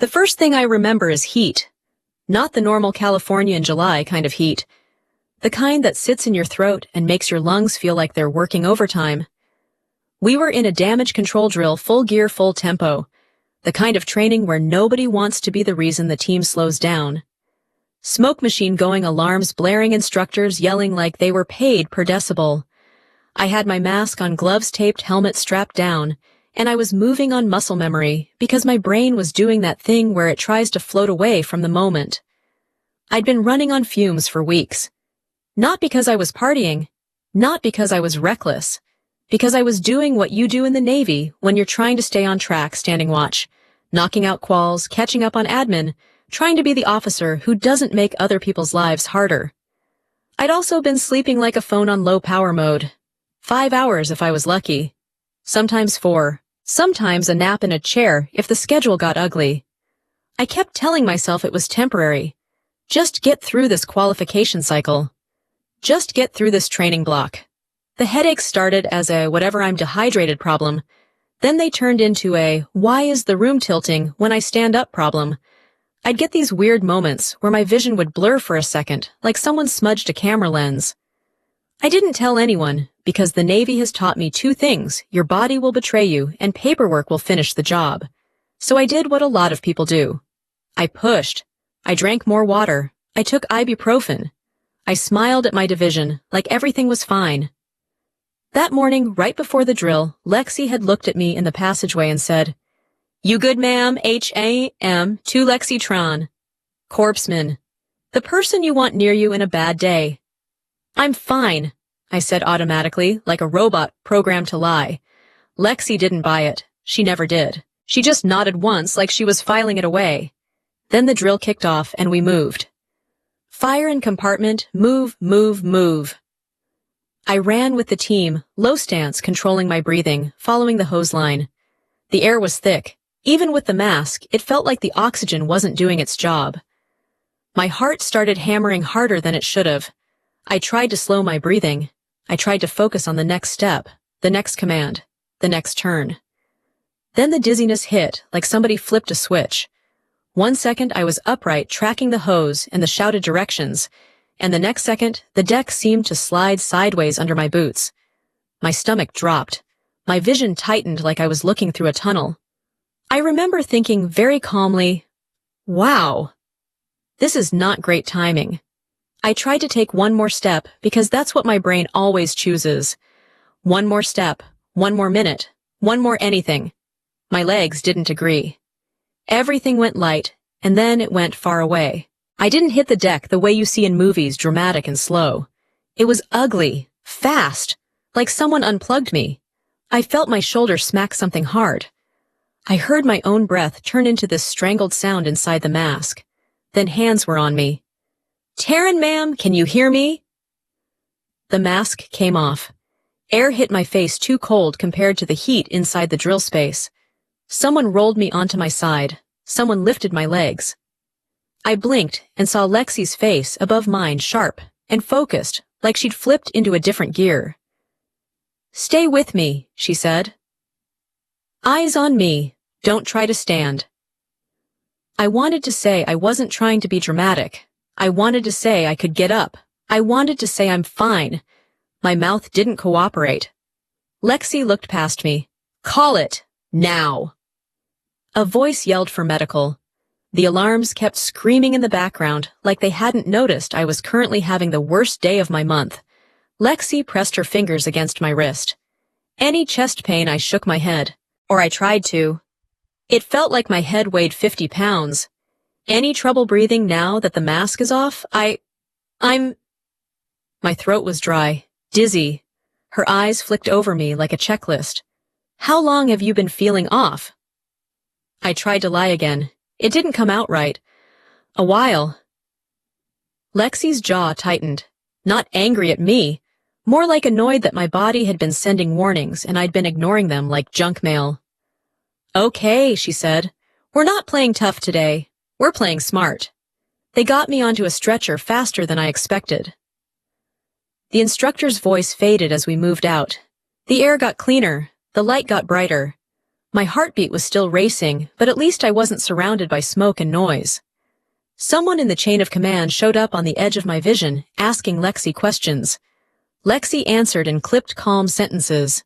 The first thing I remember is heat. Not the normal California in July kind of heat. The kind that sits in your throat and makes your lungs feel like they're working overtime. We were in a damage control drill, full gear, full tempo. The kind of training where nobody wants to be the reason the team slows down. Smoke machine going, alarms blaring, instructors yelling like they were paid per decibel. I had my mask on, gloves taped, helmet strapped down, and I was moving on muscle memory because my brain was doing that thing where it tries to float away from the moment. I'd been running on fumes for weeks. Not because I was partying, not because I was reckless, because I was doing what you do in the Navy when you're trying to stay on track, standing watch, knocking out quals, catching up on admin, trying to be the officer who doesn't make other people's lives harder. I'd also been sleeping like a phone on low power mode. 5 hours if I was lucky. Sometimes 4. Sometimes a nap in a chair if the schedule got ugly. I kept telling myself it was temporary. Just get through this qualification cycle. Just get through this training block. The headaches started as a whatever I'm dehydrated problem. Then they turned into a why is the room tilting when I stand up problem. I'd get these weird moments where my vision would blur for a second, like someone smudged a camera lens. I didn't tell anyone, because the Navy has taught me 2 things: your body will betray you, and paperwork will finish the job. So I did what a lot of people do. I pushed. I drank more water. I took ibuprofen. I smiled at my division, like everything was fine. That morning, right before the drill, Lexi had looked at me in the passageway and said, "You good, ma'am? H.A.M. to Lexitron. Corpseman. The person you want near you in a bad day." "I'm fine," I said automatically, like a robot programmed to lie. Lexi didn't buy it. She never did. She just nodded once like she was filing it away. Then the drill kicked off and we moved. Fire in compartment, move, move, move. I ran with the team, low stance, controlling my breathing, following the hose line. The air was thick. Even with the mask, it felt like the oxygen wasn't doing its job. My heart started hammering harder than it should have. I tried to slow my breathing. I tried to focus on the next step, the next command, the next turn. Then the dizziness hit, like somebody flipped a switch. 1 second I was upright, tracking the hose and the shouted directions, and the next second, the deck seemed to slide sideways under my boots. My stomach dropped. My vision tightened like I was looking through a tunnel. I remember thinking very calmly, "Wow, this is not great timing." I tried to take one more step because that's what my brain always chooses. One more step, one more minute, one more anything. My legs didn't agree. Everything went light, and then it went far away. I didn't hit the deck the way you see in movies, dramatic and slow. It was ugly, fast, like someone unplugged me. I felt my shoulder smack something hard. I heard my own breath turn into this strangled sound inside the mask. Then hands were on me. "Taryn, ma'am, can you hear me?" The mask came off. Air hit my face, too cold compared to the heat inside the drill space. Someone rolled me onto my side. Someone lifted my legs. I blinked and saw Lexi's face above mine, sharp and focused, like she'd flipped into a different gear. "Stay with me," she said. "Eyes on me. Don't try to stand." I wanted to say I wasn't trying to be dramatic. I wanted to say I could get up. I wanted to say I'm fine. My mouth didn't cooperate. Lexi looked past me. "Call it. Now." A voice yelled for medical. The alarms kept screaming in the background like they hadn't noticed I was currently having the worst day of my month. Lexi pressed her fingers against my wrist. Any chest pain, I shook my head. Or I tried to. It felt like my head weighed 50 pounds. Any trouble breathing now that the mask is off? I'm... My throat was dry, dizzy. Her eyes flicked over me like a checklist. "How long have you been feeling off?" I tried to lie again. It didn't come out right. "A while." Lexi's jaw tightened. Not angry at me, more like annoyed that my body had been sending warnings and I'd been ignoring them like junk mail. "Okay," she said. "We're not playing tough today. We're playing smart." They got me onto a stretcher faster than I expected. The instructor's voice faded as we moved out. The air got cleaner. The light got brighter. My heartbeat was still racing, but at least I wasn't surrounded by smoke and noise. Someone in the chain of command showed up on the edge of my vision, asking Lexi questions. Lexi answered in clipped, calm sentences.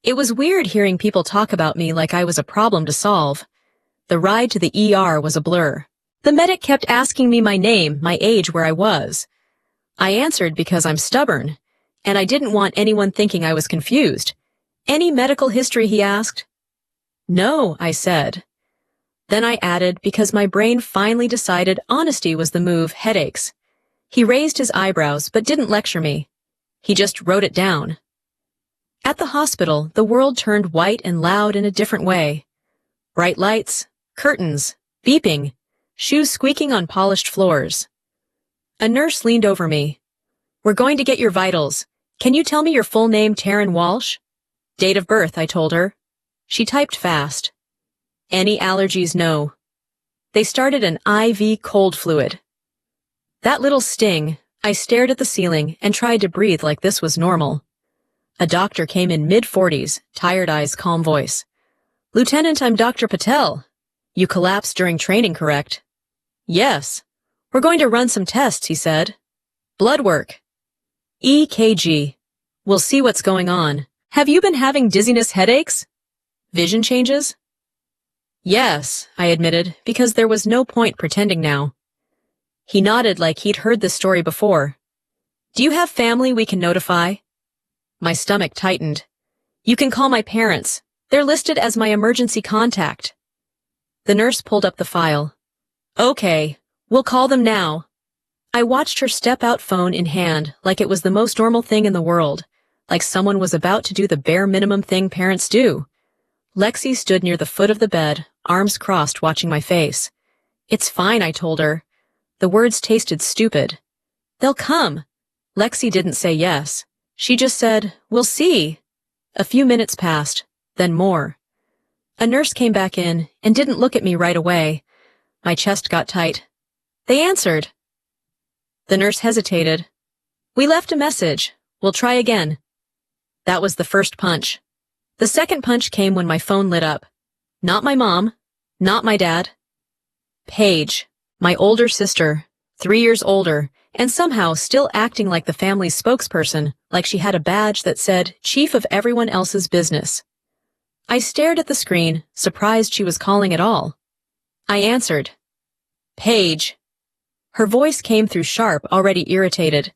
It was weird hearing people talk about me like I was a problem to solve. The ride to the ER was a blur. The medic kept asking me my name, my age, where I was. I answered because I'm stubborn, and I didn't want anyone thinking I was confused. Any medical history, he asked. No, I said. Then I added because my brain finally decided honesty was the move, headaches. He raised his eyebrows but didn't lecture me. He just wrote it down. At the hospital, the world turned white and loud in a different way. Bright lights, curtains, beeping, shoes squeaking on polished floors. A nurse leaned over me. We're going to get your vitals. Can you tell me your full name, Taryn Walsh? Date of birth, I told her. She typed fast. Any allergies, no. They started an IV cold fluid. That little sting, I stared at the ceiling and tried to breathe like this was normal. A doctor came in mid-40s, tired eyes, calm voice. Lieutenant, I'm Dr. Patel. You collapsed during training, correct? Yes. We're going to run some tests, he said. Blood work. EKG. We'll see what's going on. Have you been having dizziness, headaches? Vision changes? Yes, I admitted, because there was no point pretending now. He nodded like he'd heard this story before. Do you have family we can notify? My stomach tightened. You can call my parents. They're listed as my emergency contact. The nurse pulled up the file. Okay, we'll call them now. I watched her step out, phone in hand, like it was the most normal thing in the world, like someone was about to do the bare minimum thing parents do. Lexi stood near the foot of the bed, arms crossed, watching my face. It's fine, I told her. The words tasted stupid. They'll come. Lexi didn't say yes. She just said, we'll see. A few minutes passed, then more. A nurse came back in and didn't look at me right away. My chest got tight. They answered. The nurse hesitated. We left a message. We'll try again. That was the first punch. The second punch came when my phone lit up. Not my mom. Not my dad. Paige, my older sister, 3 years older, and somehow still acting like the family's spokesperson, like she had a badge that said, Chief of everyone else's business. I stared at the screen, surprised she was calling at all. I answered. Paige. Her voice came through sharp, already irritated.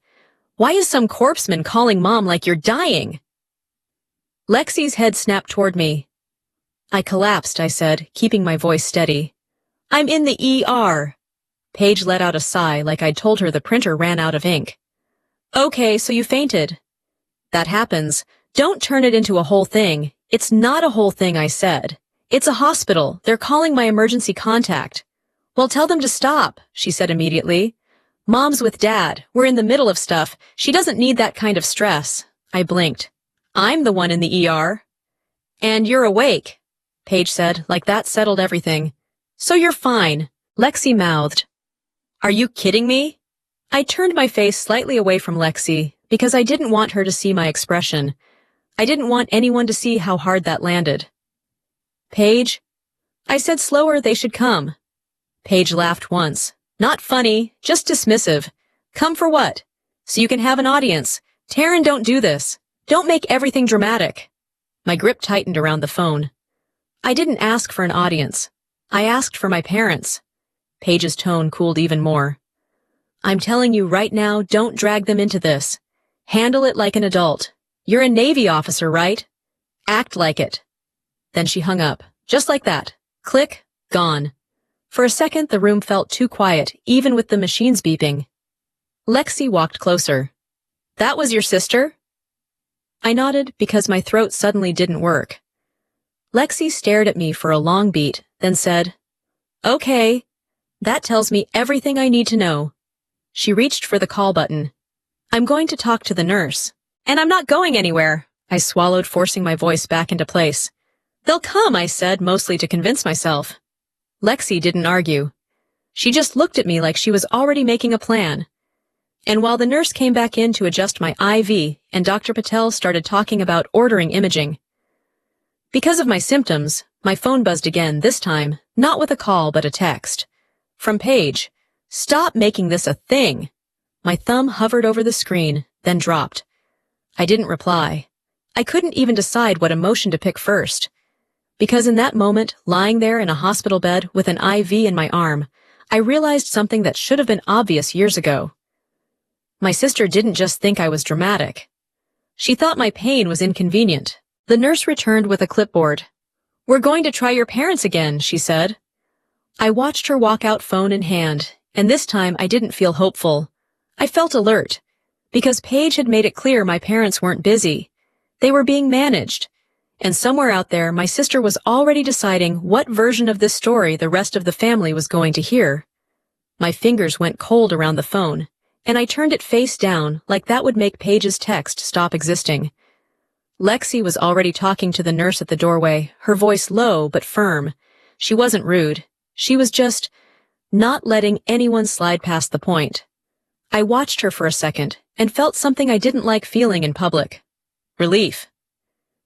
Why is some corpseman calling Mom like you're dying? Lexi's head snapped toward me. I collapsed, I said, keeping my voice steady. I'm in the ER. Paige let out a sigh like I'd told her the printer ran out of ink. Okay, so you fainted. That happens. Don't turn it into a whole thing. It's not a whole thing, I said. It's a hospital. They're calling my emergency contact. Well, tell them to stop, she said immediately. Mom's with Dad. We're in the middle of stuff. She doesn't need that kind of stress. I blinked. I'm the one in the ER. And you're awake, Paige said, like that settled everything. So you're fine, Lexi mouthed. Are you kidding me? I turned my face slightly away from Lexi because I didn't want her to see my expression. I didn't want anyone to see how hard that landed. Paige? I said slower, they should come. Paige laughed once. Not funny, just dismissive. Come for what? So you can have an audience. Taryn, don't do this. Don't make everything dramatic. My grip tightened around the phone. I didn't ask for an audience. I asked for my parents. Paige's tone cooled even more. I'm telling you right now, don't drag them into this. Handle it like an adult. You're a Navy officer, right? Act like it. Then she hung up, just like that. Click, gone. For a second, the room felt too quiet, even with the machines beeping. Lexi walked closer. That was your sister? I nodded because my throat suddenly didn't work. Lexi stared at me for a long beat, then said, Okay, that tells me everything I need to know. She reached for the call button. I'm going to talk to the nurse. And I'm not going anywhere, I swallowed, forcing my voice back into place. They'll come, I said, mostly to convince myself. Lexi didn't argue. She just looked at me like she was already making a plan. And while the nurse came back in to adjust my IV and Dr. Patel started talking about ordering imaging. Because of my symptoms, My phone buzzed again, this time, not with a call but a text. From Paige. Stop making this a thing. My thumb hovered over the screen, then dropped. I didn't reply. I couldn't even decide what emotion to pick first. Because in that moment, lying there in a hospital bed with an IV in my arm, I realized something that should have been obvious years ago. My sister didn't just think I was dramatic. She thought my pain was inconvenient. The nurse returned with a clipboard. "We're going to try your parents again," she said. I watched her walk out, phone in hand, and this time I didn't feel hopeful. I felt alert, because Paige had made it clear my parents weren't busy. They were being managed. And somewhere out there, my sister was already deciding what version of this story the rest of the family was going to hear. My fingers went cold around the phone, and I turned it face down like that would make Paige's text stop existing. Lexi was already talking to the nurse at the doorway, her voice low but firm. She wasn't rude. She was just not letting anyone slide past the point. I watched her for a second and felt something I didn't like feeling in public. Relief.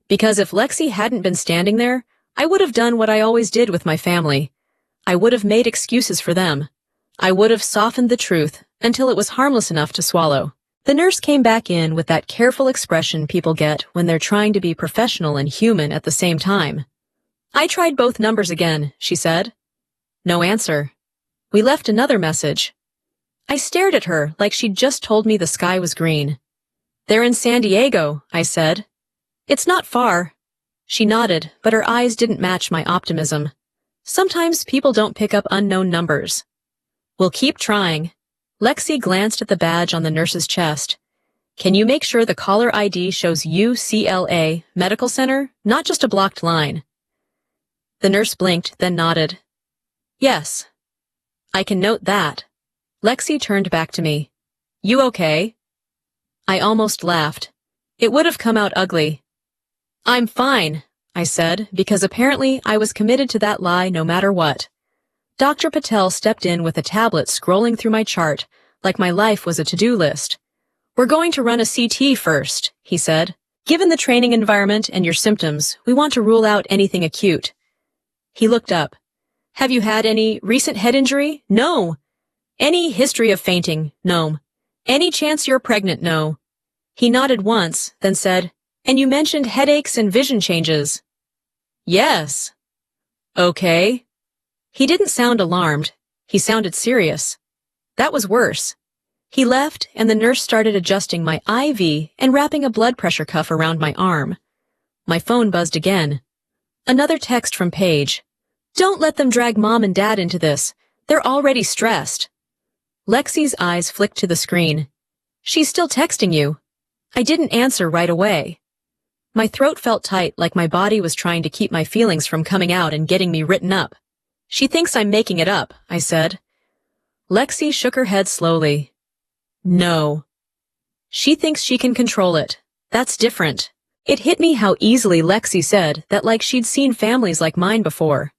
Because if Lexi hadn't been standing there, I would have done what I always did with my family. I would have made excuses for them. I would have softened the truth until it was harmless enough to swallow. The nurse came back in with that careful expression people get when they're trying to be professional and human at the same time. "I tried both numbers again," she said. No answer. We left another message. I stared at her like she'd just told me the sky was green. "They're in San Diego," I said. "It's not far." She nodded, but her eyes didn't match my optimism. Sometimes people don't pick up unknown numbers. "We'll keep trying." Lexi glanced at the badge on the nurse's chest. "Can you make sure the caller ID shows UCLA Medical Center, not just a blocked line?" The nurse blinked, then nodded. "Yes." "I can note that." Lexi turned back to me. "You okay?" I almost laughed. It would have come out ugly. "I'm fine," I said, because apparently I was committed to that lie no matter what. Dr. Patel stepped in with a tablet scrolling through my chart like my life was a to-do list. "We're going to run a CT first," he said. "Given the training environment and your symptoms, we want to rule out anything acute." He looked up. "Have you had any recent head injury?" "No." "Any history of fainting?" "No." "Any chance you're pregnant?" "No." He nodded once, then said, "And you mentioned headaches and vision changes." "Yes." "Okay." He didn't sound alarmed. He sounded serious. That was worse. He left, and the nurse started adjusting my IV and wrapping a blood pressure cuff around my arm. My phone buzzed again. Another text from Paige. "Don't let them drag Mom and Dad into this. They're already stressed." Lexi's eyes flicked to the screen. "She's still texting you." I didn't answer right away. My throat felt tight, like my body was trying to keep my feelings from coming out and getting me written up. "She thinks I'm making it up," I said. Lexi shook her head slowly. "No." "She thinks she can control it. That's different." It hit me how easily Lexi said that, like she'd seen families like mine before.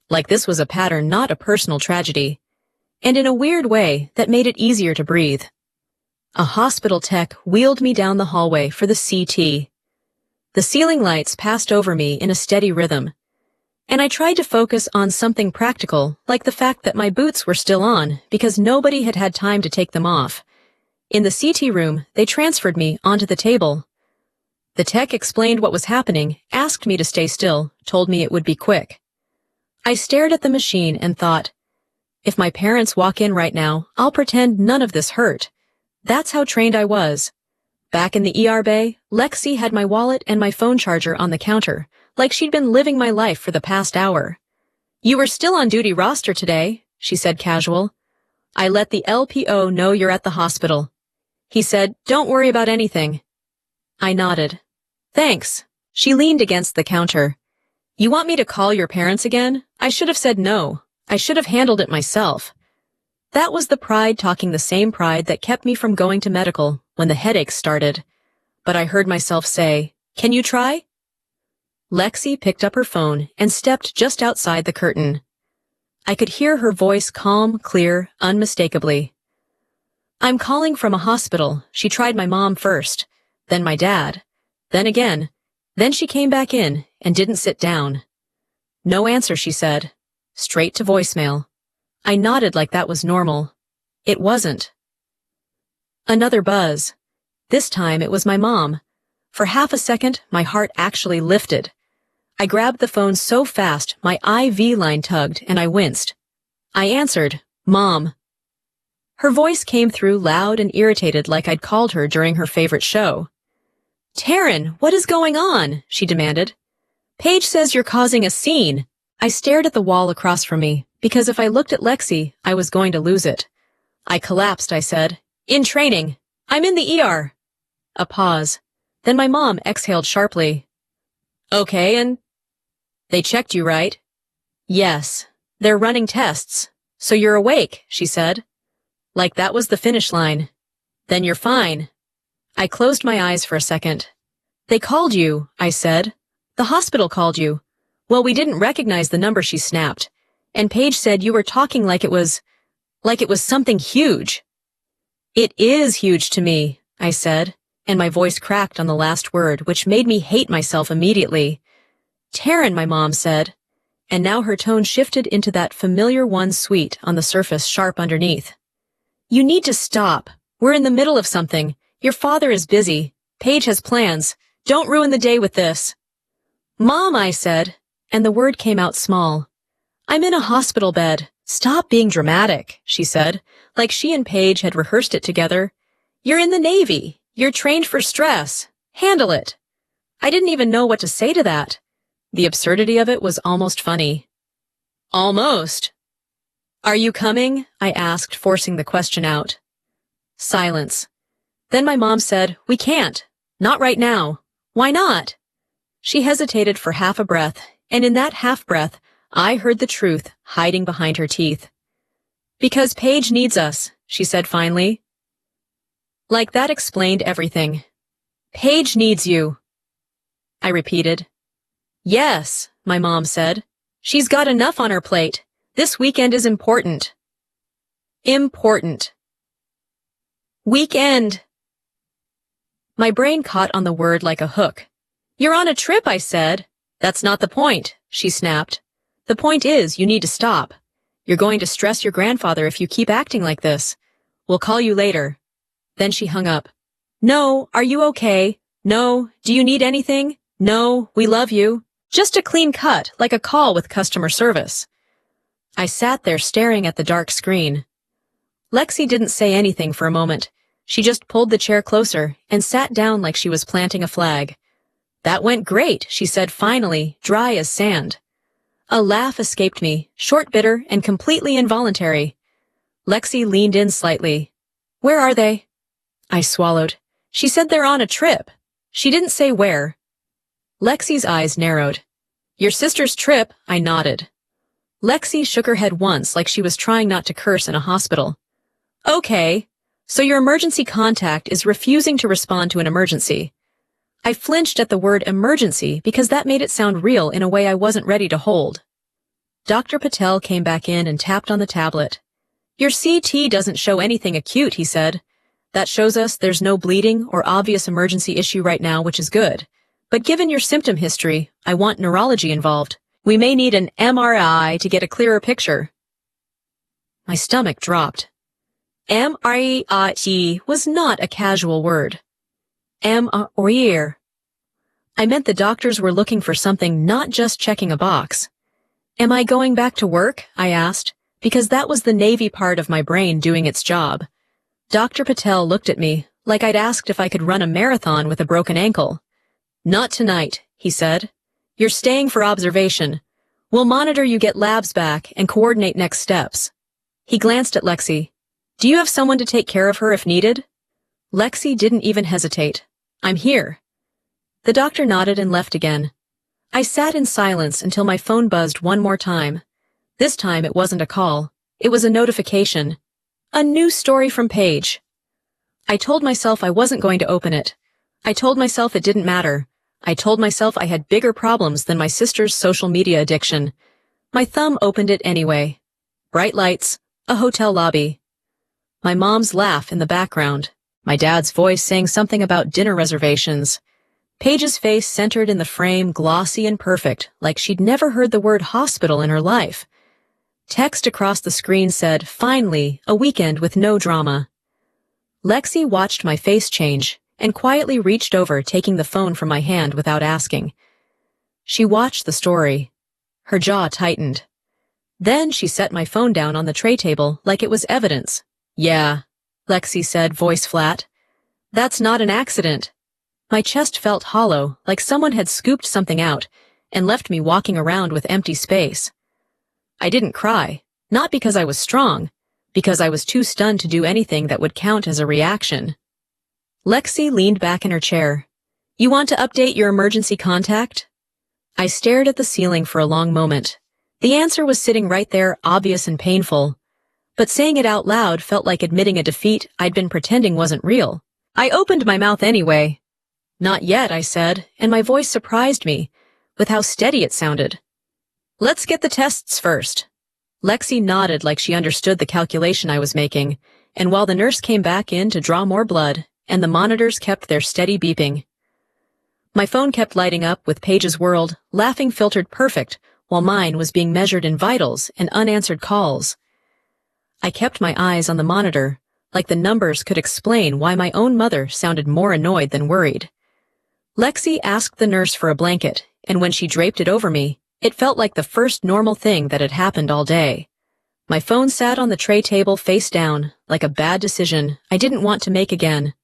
Like this was a pattern, not a personal tragedy. And in a weird way, that made it easier to breathe. A hospital tech wheeled me down the hallway for the CT. The ceiling lights passed over me in a steady rhythm, and I tried to focus on something practical, like the fact that my boots were still on because nobody had had time to take them off. In the CT room, they transferred me onto the table. The tech explained what was happening, asked me to stay still, told me it would be quick. I stared at the machine and thought, if my parents walk in right now, I'll pretend none of this hurt. That's how trained I was. Back in the ER bay, Lexi had my wallet and my phone charger on the counter, like she'd been living my life for the past hour. "You were still on duty roster today," she said casual. "I let the LPO know you're at the hospital." He said, "Don't worry about anything." I nodded. "Thanks." She leaned against the counter. "You want me to call your parents again?" I should have said no. I should have handled it myself. That was the pride talking, the same pride that kept me from going to medical when the headaches started. But I heard myself say, "Can you try?" Lexi picked up her phone and stepped just outside the curtain. I could hear her voice calm, clear, unmistakably. "I'm calling from a hospital. She tried my mom first, then my dad, then again. Then she came back in and didn't sit down." No answer, she said. Straight to voicemail. I nodded like that was normal. It wasn't. Another buzz. This time it was my mom. For half a second, my heart actually lifted. I grabbed the phone so fast, my IV line tugged, and I winced. I answered, Mom. Her voice came through loud and irritated like I'd called her during her favorite show. Taryn, what is going on? She demanded. Paige says you're causing a scene. I stared at the wall across from me, because if I looked at Lexi, I was going to lose it. I collapsed, I said. In training. I'm in the ER. A pause. Then my mom exhaled sharply. Okay, and... They checked you, right? Yes. They're running tests. So you're awake, she said. Like that was the finish line. Then you're fine. I closed my eyes for a second. They called you, I said. The hospital called you. Well, we didn't recognize the number, she snapped. And Paige said you were talking like it was something huge. It is huge to me, I said, and my voice cracked on the last word, which made me hate myself immediately. Taryn, my mom said, and now her tone shifted into that familiar one, sweet, on the surface, sharp underneath. You need to stop. We're in the middle of something. Your father is busy. Paige has plans. Don't ruin the day with this. Mom, I said, and the word came out small. I'm in a hospital bed. Stop being dramatic, she said, like she and Paige had rehearsed it together. You're in the Navy. You're trained for stress. Handle it. I didn't even know what to say to that. The absurdity of it was almost funny. Almost. Are you coming? I asked, forcing the question out. Silence. Then my mom said, We can't. Not right now. Why not? She hesitated for half a breath, and in that half breath, I heard the truth hiding behind her teeth. Because Paige needs us, she said finally. Like that explained everything. Paige needs you. I repeated. Yes, my mom said. She's got enough on her plate. This weekend is important. Important. Weekend. My brain caught on the word like a hook. You're on a trip, I said. That's not the point, she snapped. The point is, you need to stop. You're going to stress your grandfather if you keep acting like this. We'll call you later. Then she hung up. No, are you okay? No, do you need anything? No, we love you. Just a clean cut, like a call with customer service. I sat there staring at the dark screen. Lexi didn't say anything for a moment. She just pulled the chair closer and sat down like she was planting a flag. That went great, she said finally, dry as sand. A laugh escaped me, short, bitter, and completely involuntary. Lexi leaned in slightly. Where are they? I swallowed. She said they're on a trip. She didn't say where. Lexi's eyes narrowed. Your sister's trip, I nodded. Lexi shook her head once like she was trying not to curse in a hospital. Okay, so your emergency contact is refusing to respond to an emergency. I flinched at the word emergency because that made it sound real in a way I wasn't ready to hold. Dr. Patel came back in and tapped on the tablet. Your CT doesn't show anything acute, he said. That shows us there's no bleeding or obvious emergency issue right now, which is good. But given your symptom history, I want neurology involved. We may need an MRI to get a clearer picture. My stomach dropped. MRI was not a casual word. MRI. I meant the doctors were looking for something, not just checking a box. Am I going back to work? I asked, because that was the Navy part of my brain doing its job. Dr. Patel looked at me like I'd asked if I could run a marathon with a broken ankle. Not tonight, he said. You're staying for observation. We'll monitor you, get labs back, and coordinate next steps. He glanced at Lexi. Do you have someone to take care of her if needed? Lexi didn't even hesitate. I'm here. The doctor nodded and left again. I sat in silence until my phone buzzed one more time. This time it wasn't a call. It was a notification. A new story from Paige. I told myself I wasn't going to open it. I told myself it didn't matter. I told myself I had bigger problems than my sister's social media addiction. My thumb opened it anyway. Bright lights, a hotel lobby. My mom's laugh in the background. My dad's voice saying something about dinner reservations. Paige's face centered in the frame, glossy and perfect, like she'd never heard the word hospital in her life. Text across the screen said, "Finally, a weekend with no drama." Lexi watched my face change and quietly reached over, taking the phone from my hand without asking. She watched the story. Her jaw tightened. Then she set my phone down on the tray table like it was evidence. "Yeah," Lexi said, voice flat. "That's not an accident." My chest felt hollow, like someone had scooped something out and left me walking around with empty space. I didn't cry, not because I was strong, because I was too stunned to do anything that would count as a reaction. Lexi leaned back in her chair. "You want to update your emergency contact?" I stared at the ceiling for a long moment. The answer was sitting right there, obvious and painful. But saying it out loud felt like admitting a defeat I'd been pretending wasn't real. I opened my mouth anyway. "Not yet," I said, and my voice surprised me with how steady it sounded. "Let's get the tests first." Lexi nodded like she understood the calculation I was making, and while the nurse came back in to draw more blood, and the monitors kept their steady beeping. My phone kept lighting up with Paige's World, laughing filtered perfect, while mine was being measured in vitals and unanswered calls. I kept my eyes on the monitor, like the numbers could explain why my own mother sounded more annoyed than worried. Lexi asked the nurse for a blanket, and when she draped it over me, it felt like the first normal thing that had happened all day. My phone sat on the tray table face down, like a bad decision I didn't want to make again.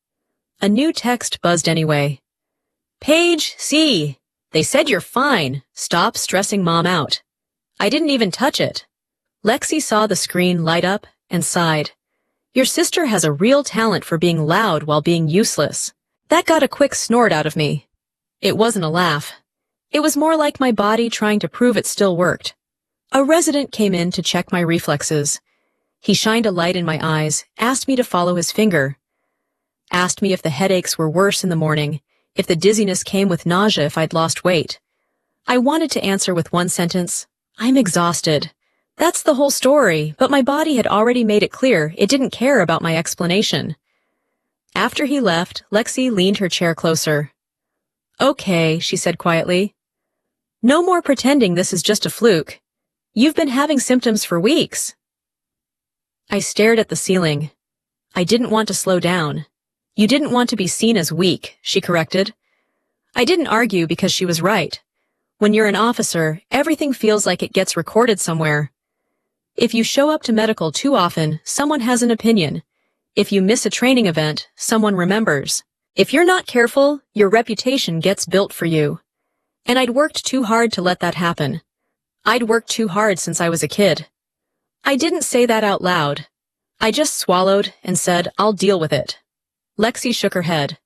A new text buzzed anyway. "Paige, see, they said you're fine. Stop stressing Mom out." I didn't even touch it. Lexi saw the screen light up and sighed. "Your sister has a real talent for being loud while being useless." That got a quick snort out of me. It wasn't a laugh. It was more like my body trying to prove it still worked. A resident came in to check my reflexes. He shined a light in my eyes, asked me to follow his finger. Asked me if the headaches were worse in the morning, if the dizziness came with nausea if I'd lost weight. I wanted to answer with one sentence, "I'm exhausted." That's the whole story, but my body had already made it clear it didn't care about my explanation. After he left, Lexi leaned her chair closer. "Okay," she said quietly. "No more pretending this is just a fluke. You've been having symptoms for weeks." I stared at the ceiling. I didn't want to slow down. "You didn't want to be seen as weak," she corrected. I didn't argue because she was right. When you're an officer, everything feels like it gets recorded somewhere. If you show up to medical too often, someone has an opinion. If you miss a training event, someone remembers. If you're not careful, your reputation gets built for you. And I'd worked too hard to let that happen. I'd worked too hard since I was a kid. I didn't say that out loud. I just swallowed and said, "I'll deal with it." Lexi shook her head.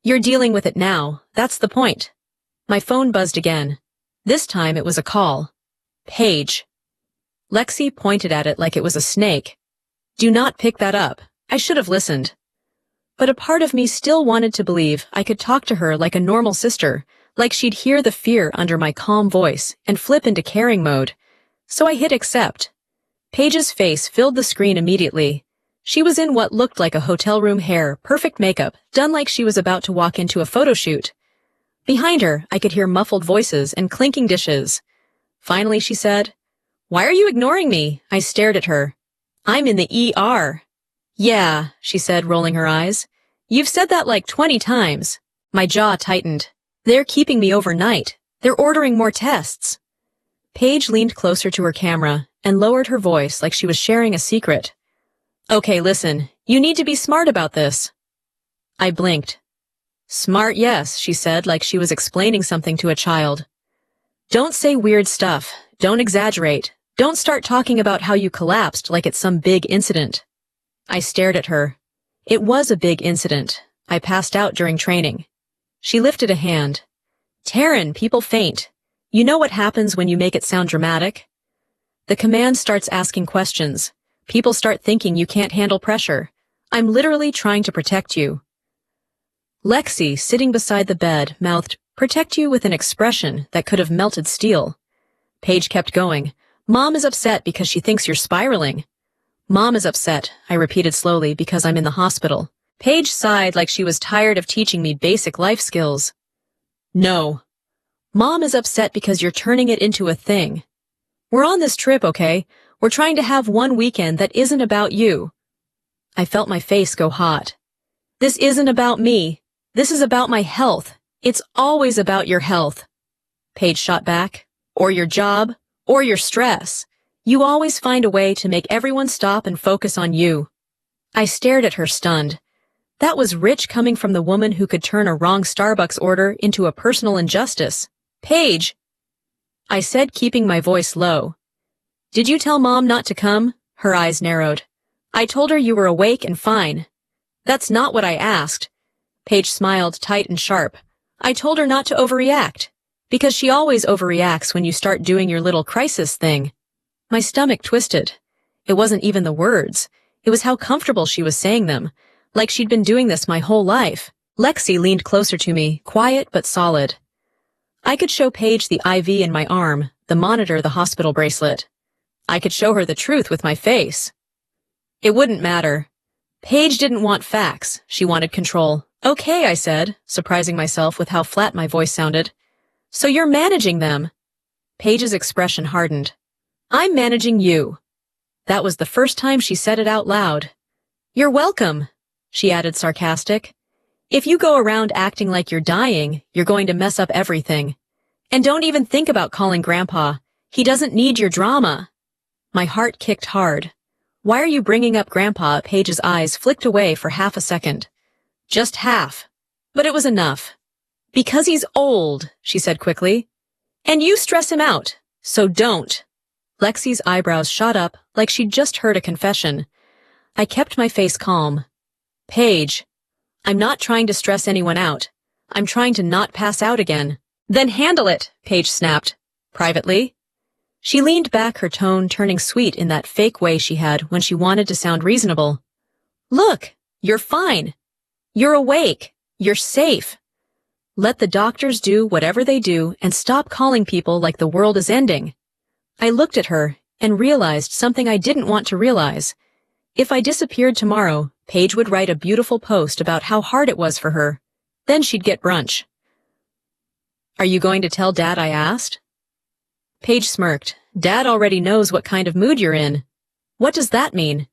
"You're dealing with it now. That's the point." My phone buzzed again. This time it was a call. "Paige." Lexi pointed at it like it was a snake. "Do not pick that up." I should have listened. But a part of me still wanted to believe I could talk to her like a normal sister, like she'd hear the fear under my calm voice and flip into caring mode. So I hit accept. Paige's face filled the screen immediately. She was in what looked like a hotel room hair, perfect makeup, done like she was about to walk into a photo shoot. Behind her, I could hear muffled voices and clinking dishes. Finally, she said, "Why are you ignoring me?" I stared at her. "I'm in the ER." "Yeah," she said, rolling her eyes. "You've said that like 20 times. My jaw tightened. "They're keeping me overnight. They're ordering more tests." Paige leaned closer to her camera and lowered her voice like she was sharing a secret. "Okay, listen, you need to be smart about this." I blinked. "Smart, yes," she said like she was explaining something to a child. "Don't say weird stuff. Don't exaggerate. Don't start talking about how you collapsed like it's some big incident." I stared at her. It was a big incident. I passed out during training. She lifted a hand. "Taryn, people faint. You know what happens when you make it sound dramatic? The command starts asking questions. People start thinking you can't handle pressure. I'm literally trying to protect you." Lexi, sitting beside the bed, mouthed, "Protect you," with an expression that could have melted steel. Paige kept going. "Mom is upset because she thinks you're spiraling." "Mom is upset," I repeated slowly, "because I'm in the hospital." Paige sighed like she was tired of teaching me basic life skills. No. Mom is upset because you're turning it into a thing. We're on this trip, okay? We're trying to have one weekend that isn't about you. I felt my face go hot. This isn't about me. This is about my health. It's always about your health. Paige shot back. Or your job. Or your stress. You always find a way to make everyone stop and focus on you. I stared at her stunned. That was rich coming from the woman who could turn a wrong Starbucks order into a personal injustice. Paige! I said, keeping my voice low. Did you tell Mom not to come? Her eyes narrowed. I told her you were awake and fine. That's not what I asked. Paige smiled tight and sharp. I told her not to overreact. Because she always overreacts when you start doing your little crisis thing. My stomach twisted. It wasn't even the words. It was how comfortable she was saying them, like she'd been doing this my whole life. Lexi leaned closer to me, quiet but solid. I could show Paige the IV in my arm, the monitor, the hospital bracelet. I could show her the truth with my face. It wouldn't matter. Paige didn't want facts. She wanted control. Okay, I said, surprising myself with how flat my voice sounded. So you're managing them. Paige's expression hardened. I'm managing you. That was the first time she said it out loud. You're welcome, she added sarcastic. If you go around acting like you're dying, you're going to mess up everything. And don't even think about calling Grandpa. He doesn't need your drama. My heart kicked hard. Why are you bringing up Grandpa? Paige's eyes flicked away for half a second. Just half. But it was enough. Because he's old, she said quickly. And you stress him out, so don't. Lexi's eyebrows shot up like she'd just heard a confession. I kept my face calm. Paige, I'm not trying to stress anyone out. I'm trying to not pass out again. Then handle it, Paige snapped. Privately? She leaned back, her tone turning sweet in that fake way she had when she wanted to sound reasonable. Look, you're fine. You're awake. You're safe. Let the doctors do whatever they do and stop calling people like the world is ending. I looked at her and realized something I didn't want to realize. If I disappeared tomorrow, Paige would write a beautiful post about how hard it was for her. Then she'd get brunch. Are you going to tell Dad I asked? Paige smirked. Dad already knows what kind of mood you're in. What does that mean?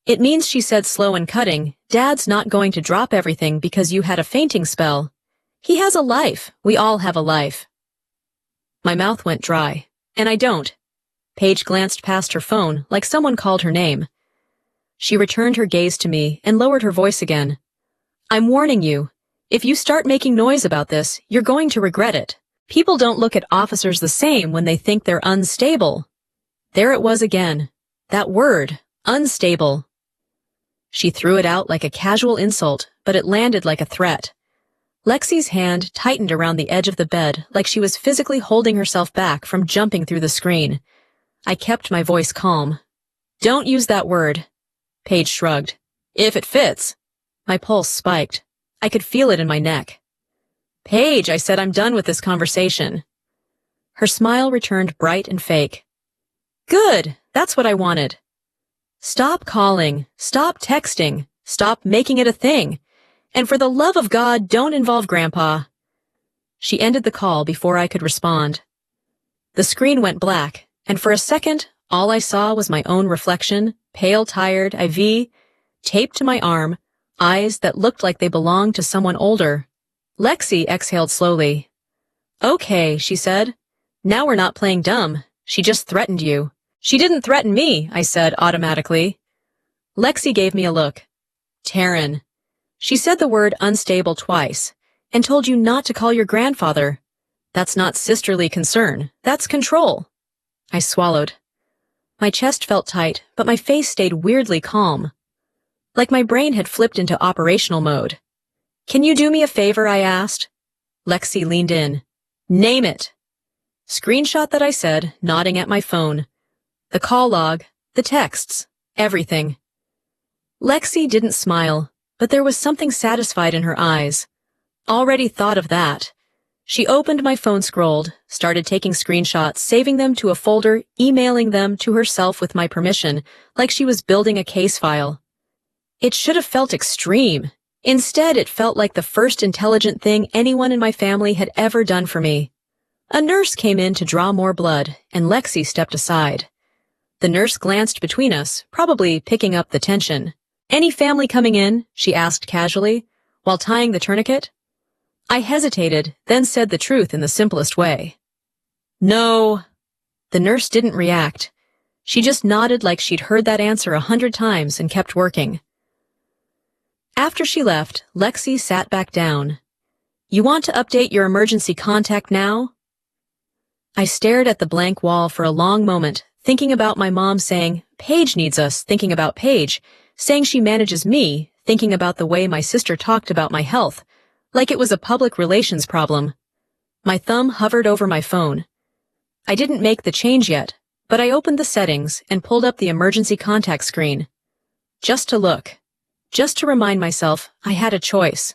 It means, she said, slow and cutting, Dad's not going to drop everything because you had a fainting spell. He has a life. We all have a life. My mouth went dry. And I don't. Paige glanced past her phone like someone called her name. She returned her gaze to me and lowered her voice again. I'm warning you. If you start making noise about this, you're going to regret it. People don't look at officers the same when they think they're unstable. There it was again. That word, unstable. She threw it out like a casual insult, but it landed like a threat. Lexi's hand tightened around the edge of the bed like she was physically holding herself back from jumping through the screen. I kept my voice calm. Don't use that word. Paige shrugged. If it fits. My pulse spiked. I could feel it in my neck. Paige, I said, I'm done with this conversation. Her smile returned bright and fake. Good, that's what I wanted. Stop calling, stop texting, stop making it a thing. And for the love of God, don't involve Grandpa. She ended the call before I could respond. The screen went black, and for a second, all I saw was my own reflection, pale, tired, IV, taped to my arm, eyes that looked like they belonged to someone older. Lexi exhaled slowly. Okay, she said. Now we're not playing dumb. She just threatened you. She didn't threaten me, I said automatically. Lexi gave me a look. Taryn. She said the word unstable twice, and told you not to call your grandfather. That's not sisterly concern. That's control. I swallowed. My chest felt tight, but my face stayed weirdly calm. Like my brain had flipped into operational mode. Can you do me a favor, I asked. Lexi leaned in. Name it. Screenshot that, I said, nodding at my phone. The call log, the texts, everything. Lexi didn't smile, but there was something satisfied in her eyes. Already thought of that. She opened my phone, scrolled, started taking screenshots, saving them to a folder, emailing them to herself with my permission, like she was building a case file. It should have felt extreme. Instead, it felt like the first intelligent thing anyone in my family had ever done for me. A nurse came in to draw more blood, and Lexi stepped aside. The nurse glanced between us, probably picking up the tension. "Any family coming in?" she asked casually, while tying the tourniquet. I hesitated, then said the truth in the simplest way. "No." The nurse didn't react. She just nodded like she'd heard that answer 100 times and kept working. After she left, Lexi sat back down. "You want to update your emergency contact now?" I stared at the blank wall for a long moment, thinking about my mom saying, "Paige needs us," thinking about Paige, saying she manages me, thinking about the way my sister talked about my health, like it was a public relations problem. My thumb hovered over my phone. I didn't make the change yet, but I opened the settings and pulled up the emergency contact screen. Just to look. Just to remind myself I had a choice.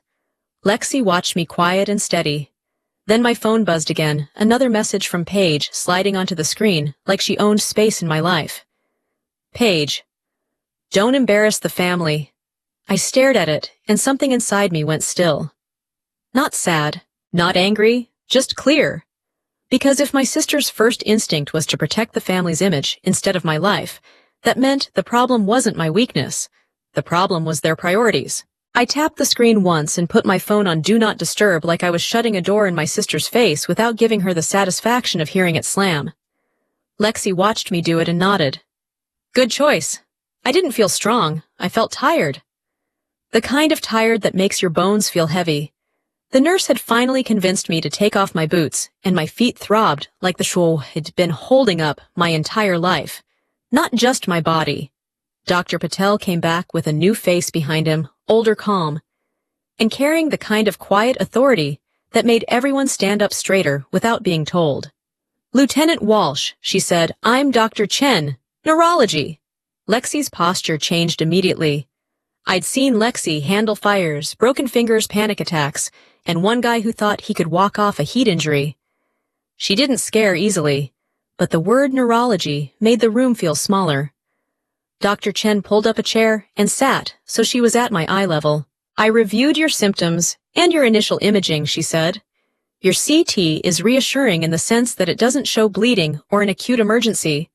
Lexi watched me quiet and steady. Then my phone buzzed again, another message from Paige sliding onto the screen like she owned space in my life. "Paige, don't embarrass the family." I stared at it, and something inside me went still. Not sad, not angry, just clear. Because if my sister's first instinct was to protect the family's image instead of my life, that meant the problem wasn't my weakness. The problem was their priorities. I tapped the screen once and put my phone on Do Not Disturb like I was shutting a door in my sister's face without giving her the satisfaction of hearing it slam. Lexi watched me do it and nodded. "Good choice." I didn't feel strong. I felt tired. The kind of tired that makes your bones feel heavy. The nurse had finally convinced me to take off my boots, and my feet throbbed like the show had been holding up my entire life. Not just my body. Dr. Patel came back with a new face behind him, older, calm, and carrying the kind of quiet authority that made everyone stand up straighter without being told. "Lieutenant Walsh," she said, "I'm Dr. Chen, neurology." Lexi's posture changed immediately. I'd seen Lexi handle fires, broken fingers, panic attacks, and one guy who thought he could walk off a heat injury. She didn't scare easily, but the word neurology made the room feel smaller. Dr. Chen pulled up a chair and sat so she was at my eye level. "I reviewed your symptoms and your initial imaging," she said. "Your CT is reassuring in the sense that it doesn't show bleeding or an acute emergency,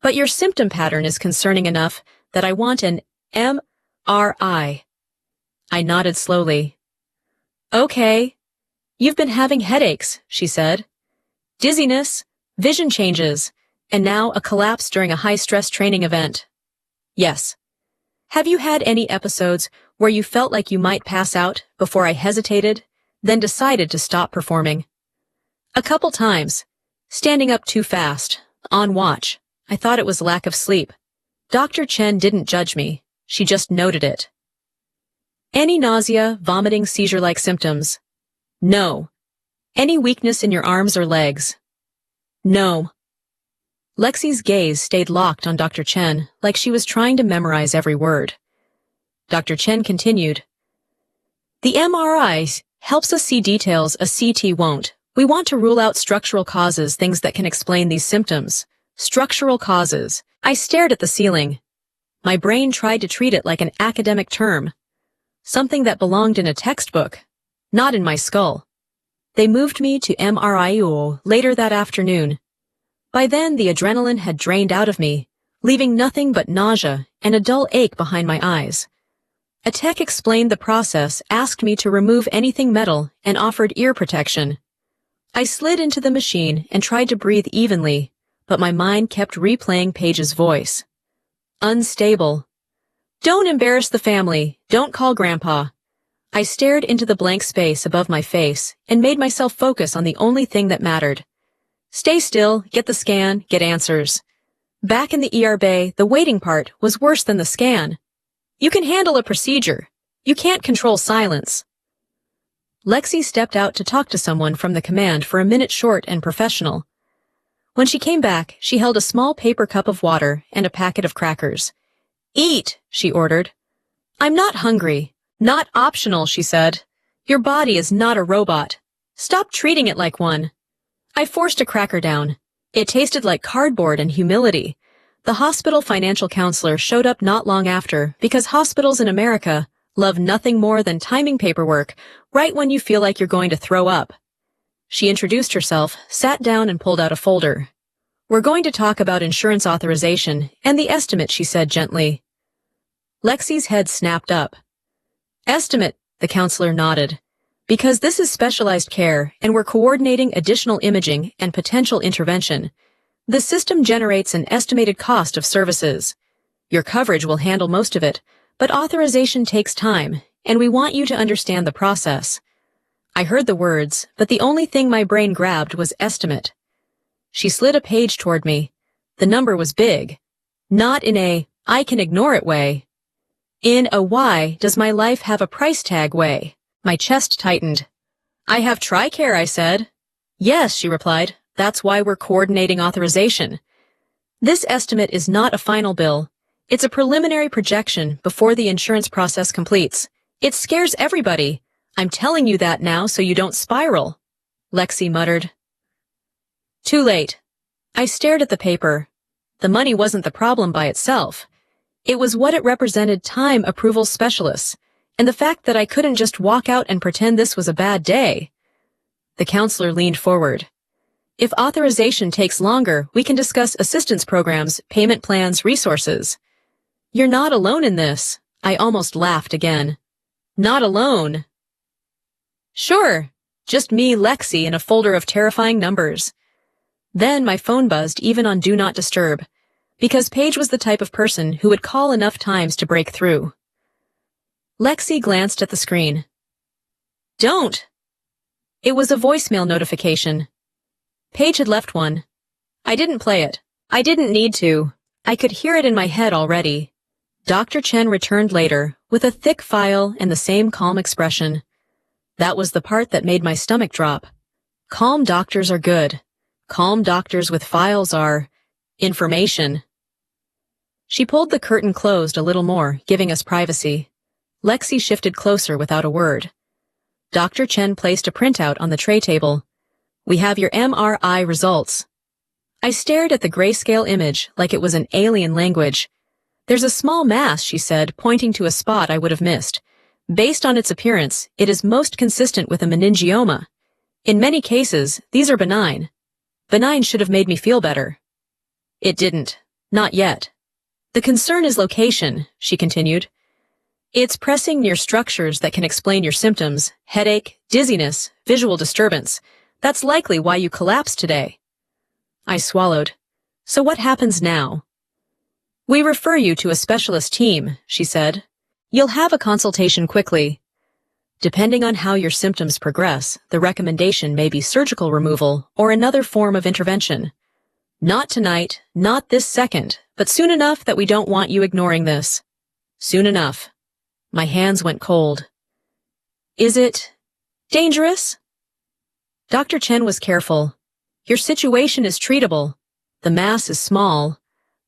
but your symptom pattern is concerning enough that I want an MRI. I nodded slowly. "Okay. You've been having headaches," she said. "Dizziness, vision changes, and now a collapse during a high-stress training event." "Yes." "Have you had any episodes where you felt like you might pass out before I hesitated, then decided to stop performing?" "A couple times. Standing up too fast. On watch. I thought it was lack of sleep." Dr. Chen didn't judge me. She just noted it. "Any nausea, vomiting, seizure-like symptoms?" "No." "Any weakness in your arms or legs?" "No." Lexi's gaze stayed locked on Dr. Chen, like she was trying to memorize every word. Dr. Chen continued. "The MRI helps us see details a CT won't. We want to rule out structural causes, things that can explain these symptoms. Structural causes." I stared at the ceiling. My brain tried to treat it like an academic term. Something that belonged in a textbook, not in my skull. They moved me to MRIU later that afternoon. By then, the adrenaline had drained out of me, leaving nothing but nausea and a dull ache behind my eyes. A tech explained the process, asked me to remove anything metal, and offered ear protection. I slid into the machine and tried to breathe evenly, but my mind kept replaying Paige's voice. Unstable. "Don't embarrass the family. Don't call Grandpa." I stared into the blank space above my face and made myself focus on the only thing that mattered. Stay still, get the scan, get answers. Back in the ER bay, the waiting part was worse than the scan. You can handle a procedure. You can't control silence. Lexi stepped out to talk to someone from the command for a minute, short and professional. When she came back, she held a small paper cup of water and a packet of crackers. "Eat," she ordered. "I'm not hungry." "Not optional," she said. "Your body is not a robot. Stop treating it like one." I forced a cracker down. It tasted like cardboard and humility. The hospital financial counselor showed up not long after because hospitals in America, Love nothing more than timing paperwork right when you feel like you're going to throw up. She introduced herself, sat down, and pulled out a folder. We're going to talk about insurance authorization and the estimate, she said gently. Lexi's head snapped up. Estimate, the counselor nodded. Because this is specialized care and we're coordinating additional imaging and potential intervention, the system generates an estimated cost of services. Your coverage will handle most of it, but authorization takes time, and we want you to understand the process. I heard the words, but the only thing my brain grabbed was estimate. She slid a page toward me. The number was big. Not in a, I can ignore it way. In a why does my life have a price tag way. My chest tightened. I have TRICARE, I said. Yes, she replied. That's why we're coordinating authorization. This estimate is not a final bill. It's a preliminary projection before the insurance process completes. It scares everybody. I'm telling you that now so you don't spiral. Lexi muttered. Too late. I stared at the paper. The money wasn't the problem by itself. It was what it represented: time approval specialists, and the fact that I couldn't just walk out and pretend this was a bad day. The counselor leaned forward. If authorization takes longer, we can discuss assistance programs, payment plans, resources. You're not alone in this. I almost laughed again. Not alone. Sure, just me, Lexi, and a folder of terrifying numbers. Then my phone buzzed even on Do Not Disturb, because Paige was the type of person who would call enough times to break through. Lexi glanced at the screen. Don't. It was a voicemail notification. Paige had left one. I didn't play it. I didn't need to. I could hear it in my head already. Dr. Chen returned later, with a thick file and the same calm expression. That was the part that made my stomach drop. Calm doctors are good. Calm doctors with files are information. She pulled the curtain closed a little more, giving us privacy. Lexi shifted closer without a word. Dr. Chen placed a printout on the tray table. We have your MRI results. I stared at the grayscale image like it was an alien language. There's a small mass, she said, pointing to a spot I would have missed. Based on its appearance, it is most consistent with a meningioma. In many cases, these are benign. Benign should have made me feel better. It didn't. Not yet. The concern is location, she continued. It's pressing near structures that can explain your symptoms: headache, dizziness, visual disturbance. That's likely why you collapsed today. I swallowed. So what happens now? We refer you to a specialist team, she said. You'll have a consultation quickly. Depending on how your symptoms progress, the recommendation may be surgical removal or another form of intervention. Not tonight, not this second, but soon enough that we don't want you ignoring this. Soon enough. My hands went cold. Is it dangerous? Dr. Chen was careful. Your situation is treatable. The mass is small.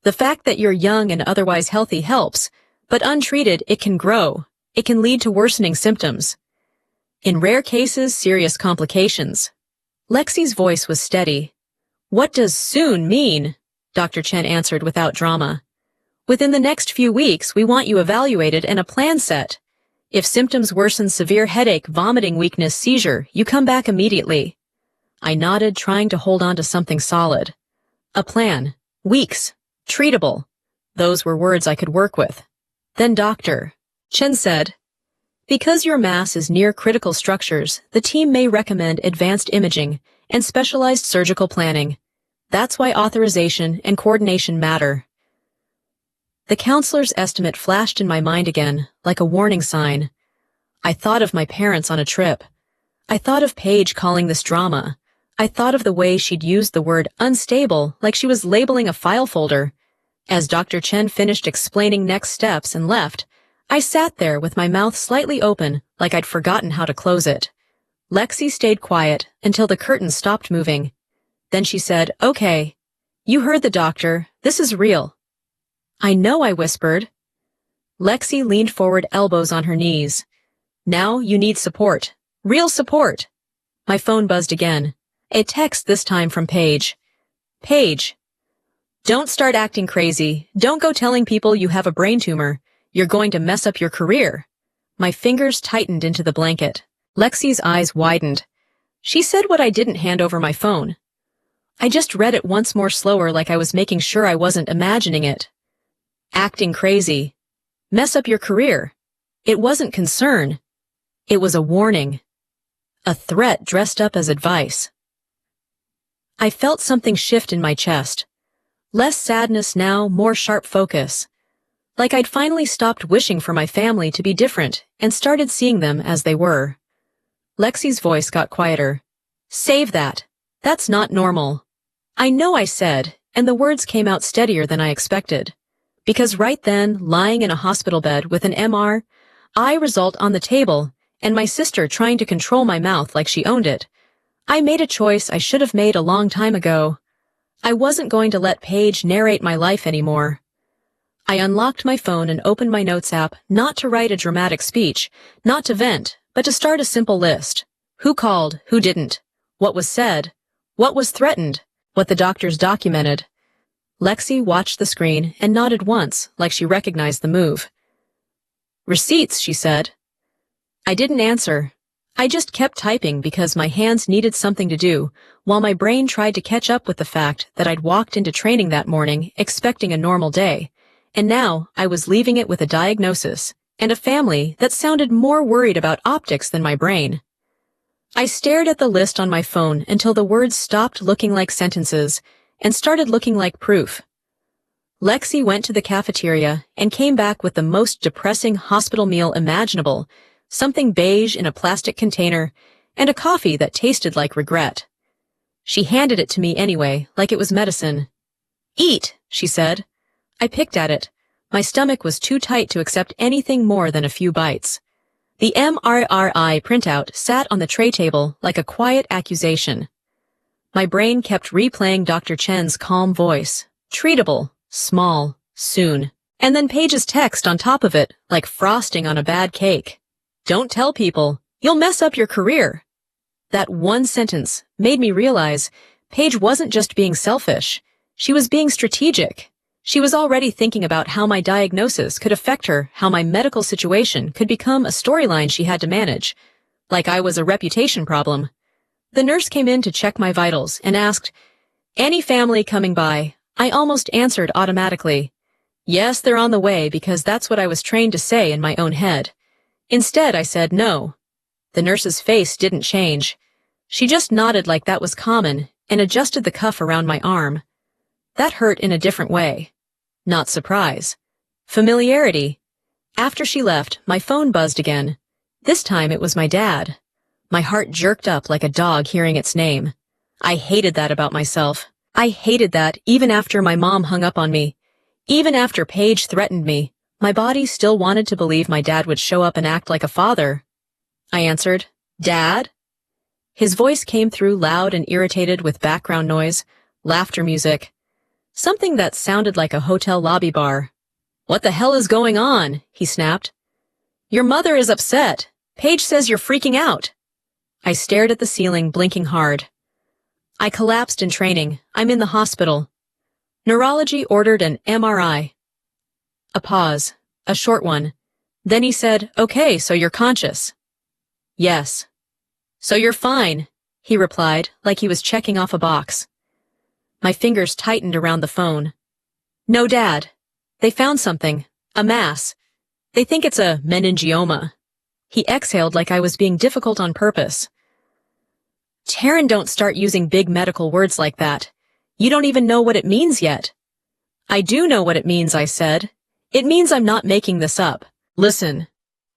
The fact that you're young and otherwise healthy helps, but untreated, it can grow. It can lead to worsening symptoms. In rare cases, serious complications. Lexi's voice was steady. What does soon mean? Dr. Chen answered without drama. Within the next few weeks, we want you evaluated and a plan set. If symptoms worsen: severe headache, vomiting, weakness, seizure, you come back immediately. I nodded, trying to hold on to something solid. A plan. Weeks. Treatable. Those were words I could work with. Then Dr. Chen said, because your mass is near critical structures, the team may recommend advanced imaging and specialized surgical planning. That's why authorization and coordination matter. The counselor's estimate flashed in my mind again, like a warning sign. I thought of my parents on a trip. I thought of Paige calling this drama. I thought of the way she'd used the word unstable like she was labeling a file folder. As Dr. Chen finished explaining next steps and left, I sat there with my mouth slightly open like I'd forgotten how to close it. Lexi stayed quiet until the curtain stopped moving. Then she said, okay, you heard the doctor. This is real. I know, I whispered. Lexi leaned forward, elbows on her knees. Now you need support. Real support. My phone buzzed again. A text this time from Paige. Paige. Don't start acting crazy. Don't go telling people you have a brain tumor. You're going to mess up your career. My fingers tightened into the blanket. Lexi's eyes widened. She said what I didn't hand over my phone. I just read it once more slower, like I was making sure I wasn't imagining it. Acting crazy. Mess up your career. It wasn't concern. It was a warning. A threat dressed up as advice. I felt something shift in my chest. Less sadness now, more sharp focus. Like I'd finally stopped wishing for my family to be different and started seeing them as they were. Lexi's voice got quieter. Save that. That's not normal. I know, I said, and the words came out steadier than I expected. Because right then, lying in a hospital bed with an MRI result on the table, and my sister trying to control my mouth like she owned it, I made a choice I should have made a long time ago. I wasn't going to let Paige narrate my life anymore. I unlocked my phone and opened my notes app, not to write a dramatic speech, not to vent, but to start a simple list. Who called, who didn't, what was said, what was threatened, what the doctors documented. Lexi watched the screen and nodded once, like she recognized the move. Receipts, she said. I didn't answer. I just kept typing because my hands needed something to do, while my brain tried to catch up with the fact that I'd walked into training that morning expecting a normal day, and now I was leaving it with a diagnosis and a family that sounded more worried about optics than my brain. I stared at the list on my phone until the words stopped looking like sentences and started looking like proof. Lexi went to the cafeteria and came back with the most depressing hospital meal imaginable, something beige in a plastic container, and a coffee that tasted like regret. She handed it to me anyway, like it was medicine. Eat, she said. I picked at it. My stomach was too tight to accept anything more than a few bites. The MRI printout sat on the tray table like a quiet accusation. My brain kept replaying Dr. Chen's calm voice. Treatable, small, soon. And then Paige's text on top of it, like frosting on a bad cake. Don't tell people. You'll mess up your career. That one sentence made me realize Paige wasn't just being selfish. She was being strategic. She was already thinking about how my diagnosis could affect her, how my medical situation could become a storyline she had to manage. Like I was a reputation problem. The nurse came in to check my vitals and asked, "Any family coming by?" I almost answered automatically. Yes, they're on the way, because that's what I was trained to say in my own head. Instead, I said no. The nurse's face didn't change. She just nodded like that was common and adjusted the cuff around my arm. That hurt in a different way. Not surprise. Familiarity. After she left, my phone buzzed again. This time it was my dad. My heart jerked up like a dog hearing its name. I hated that about myself. I hated that even after my mom hung up on me. Even after Paige threatened me, my body still wanted to believe my dad would show up and act like a father. I answered, "Dad?" His voice came through loud and irritated with background noise, laughter music. Something that sounded like a hotel lobby bar. "What the hell is going on?" he snapped. "Your mother is upset. Paige says you're freaking out." I stared at the ceiling, blinking hard. I collapsed in training. I'm in the hospital. Neurology ordered an MRI. A pause. A short one. Then he said, "Okay, so you're conscious." "Yes." "So you're fine," he replied, like he was checking off a box. My fingers tightened around the phone. "No, Dad. They found something. A mass. They think it's a meningioma." He exhaled like I was being difficult on purpose. "Taryn, don't start using big medical words like that. You don't even know what it means yet." "I do know what it means," I said. "It means I'm not making this up. Listen,"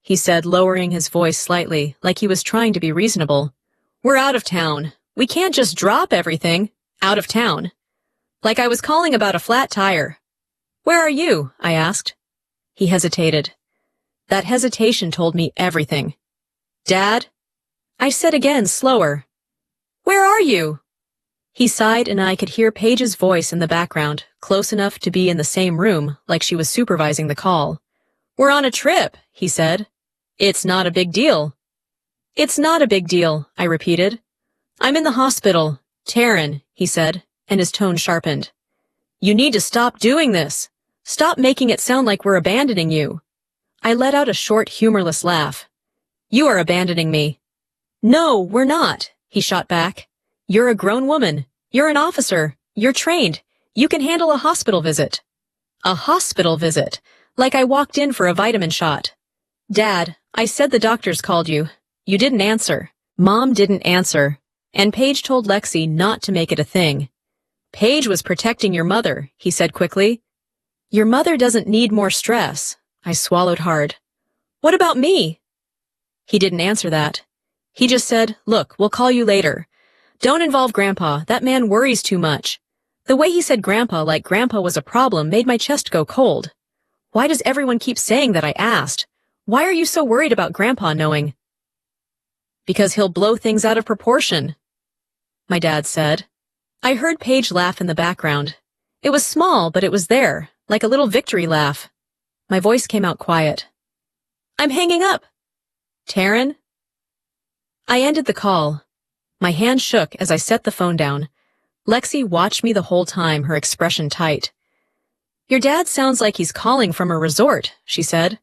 he said, lowering his voice slightly, like he was trying to be reasonable. "We're out of town. We can't just drop everything. Out of town. Like I was calling about a flat tire." "Where are you?" I asked. He hesitated. That hesitation told me everything. "Dad?" I said again, slower. "Where are you?" He sighed, and I could hear Paige's voice in the background, close enough to be in the same room, like she was supervising the call. "We're on a trip," he said. "It's not a big deal." "It's not a big deal," I repeated. "I'm in the hospital. Taryn," he said, and his tone sharpened. "You need to stop doing this. Stop making it sound like we're abandoning you." I let out a short, humorless laugh. You are abandoning me. No, we're not, he shot back. You're a grown woman. You're an officer. You're trained. You can handle a hospital visit. A hospital visit? Like I walked in for a vitamin shot. Dad, I said the doctors called you. You didn't answer. Mom didn't answer. And Paige told Lexi not to make it a thing. Paige was protecting your mother, he said quickly. Your mother doesn't need more stress. I swallowed hard. What about me? He didn't answer that. He just said, look, we'll call you later. Don't involve Grandpa. That man worries too much. The way he said Grandpa like Grandpa was a problem made my chest go cold. Why does everyone keep saying that? I asked. Why are you so worried about Grandpa knowing? Because he'll blow things out of proportion, my dad said. I heard Paige laugh in the background. It was small, but it was there, like a little victory laugh. My voice came out quiet. I'm hanging up. Taryn? I ended the call. My hand shook as I set the phone down. Lexi watched me the whole time, her expression tight. Your dad sounds like he's calling from a resort, she said.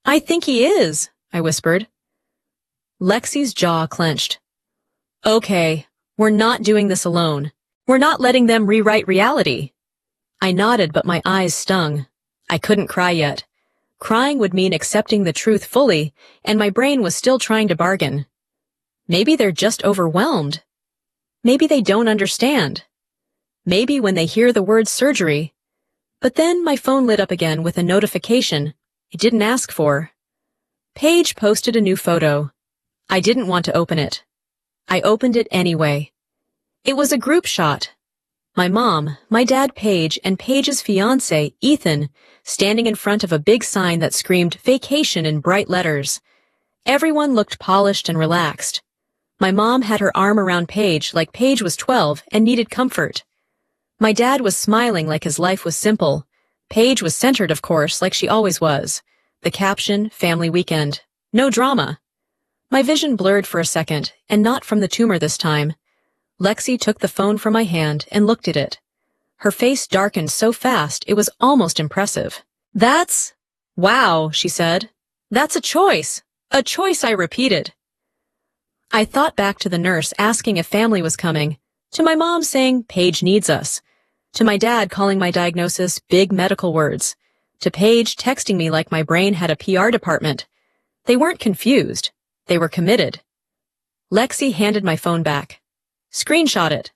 I think he is, I whispered. Lexi's jaw clenched. Okay, we're not doing this alone. We're not letting them rewrite reality. I nodded, but my eyes stung. I couldn't cry yet. Crying would mean accepting the truth fully, and my brain was still trying to bargain. Maybe they're just overwhelmed. Maybe they don't understand. Maybe when they hear the word surgery. But then my phone lit up again with a notification I didn't ask for. Paige posted a new photo. I didn't want to open it. I opened it anyway. It was a group shot. My mom, my dad Paige, and Paige's fiancé, Ethan, standing in front of a big sign that screamed vacation in bright letters. Everyone looked polished and relaxed. My mom had her arm around Paige like Paige was 12 and needed comfort. My dad was smiling like his life was simple. Paige was centered, of course, like she always was. The caption, family weekend. No drama. My vision blurred for a second, and not from the tumor this time. Lexi took the phone from my hand and looked at it. Her face darkened so fast it was almost impressive. Wow, she said. That's a choice. A choice, I repeated. I thought back to the nurse asking if family was coming, to my mom saying, Paige needs us, to my dad calling my diagnosis big medical words, to Paige texting me like my brain had a PR department. They weren't confused. They were committed. Lexi handed my phone back. Screenshot it.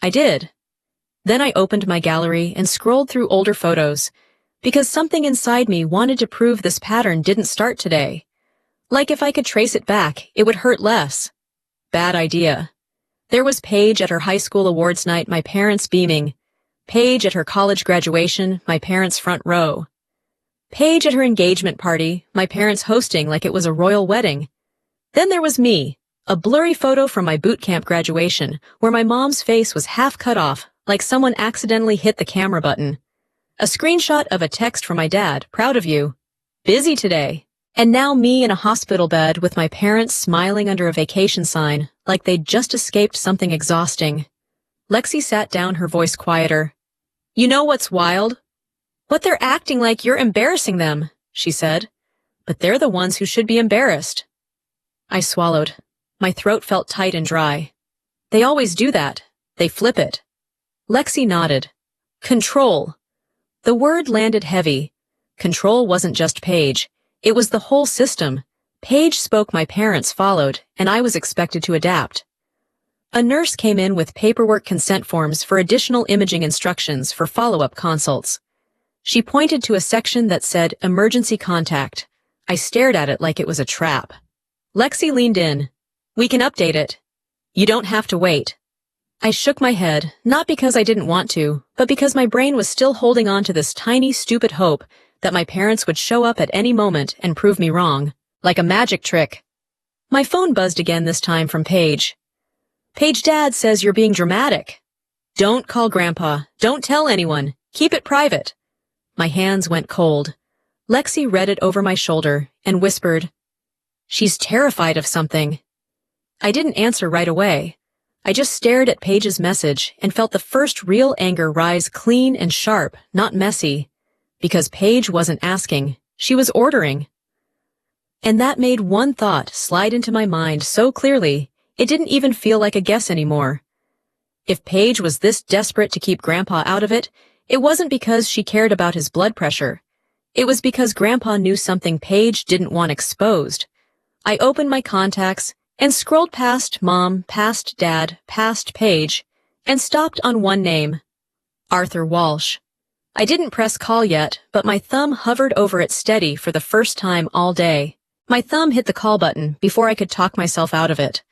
I did. Then I opened my gallery and scrolled through older photos, because something inside me wanted to prove this pattern didn't start today. Like if I could trace it back, it would hurt less. Bad idea. There was Paige at her high school awards night, my parents beaming. Paige at her college graduation, my parents' front row. Paige at her engagement party, my parents hosting like it was a royal wedding. Then there was me, a blurry photo from my boot camp graduation, where my mom's face was half cut off, like someone accidentally hit the camera button. A screenshot of a text from my dad, proud of you. Busy today. And now me in a hospital bed with my parents smiling under a vacation sign, like they'd just escaped something exhausting. Lexi sat down, her voice quieter. You know what's wild? What they're acting like you're embarrassing them, she said. But they're the ones who should be embarrassed. I swallowed. My throat felt tight and dry. They always do that. They flip it. Lexi nodded. Control. The word landed heavy. Control wasn't just Paige. It was the whole system. Paige spoke, my parents followed, and I was expected to adapt. A nurse came in with paperwork consent forms for additional imaging instructions for follow-up consults. She pointed to a section that said emergency contact. I stared at it like it was a trap. Lexi leaned in. We can update it. You don't have to wait. I shook my head, not because I didn't want to, but because my brain was still holding on to this tiny, stupid hope that my parents would show up at any moment and prove me wrong, like a magic trick. My phone buzzed again, this time from Paige. Paige, Dad says you're being dramatic. Don't call Grandpa. Don't tell anyone. Keep it private. My hands went cold. Lexi read it over my shoulder and whispered, She's terrified of something. I didn't answer right away. I just stared at Paige's message and felt the first real anger rise clean and sharp, not messy. Because Paige wasn't asking. She was ordering. And that made one thought slide into my mind so clearly, it didn't even feel like a guess anymore. If Paige was this desperate to keep Grandpa out of it, it wasn't because she cared about his blood pressure. It was because Grandpa knew something Paige didn't want exposed. I opened my contacts and scrolled past Mom, past Dad, past Paige, and stopped on one name. Arthur Walsh. I didn't press call yet, but my thumb hovered over it steady for the first time all day. My thumb hit the call button before I could talk myself out of it.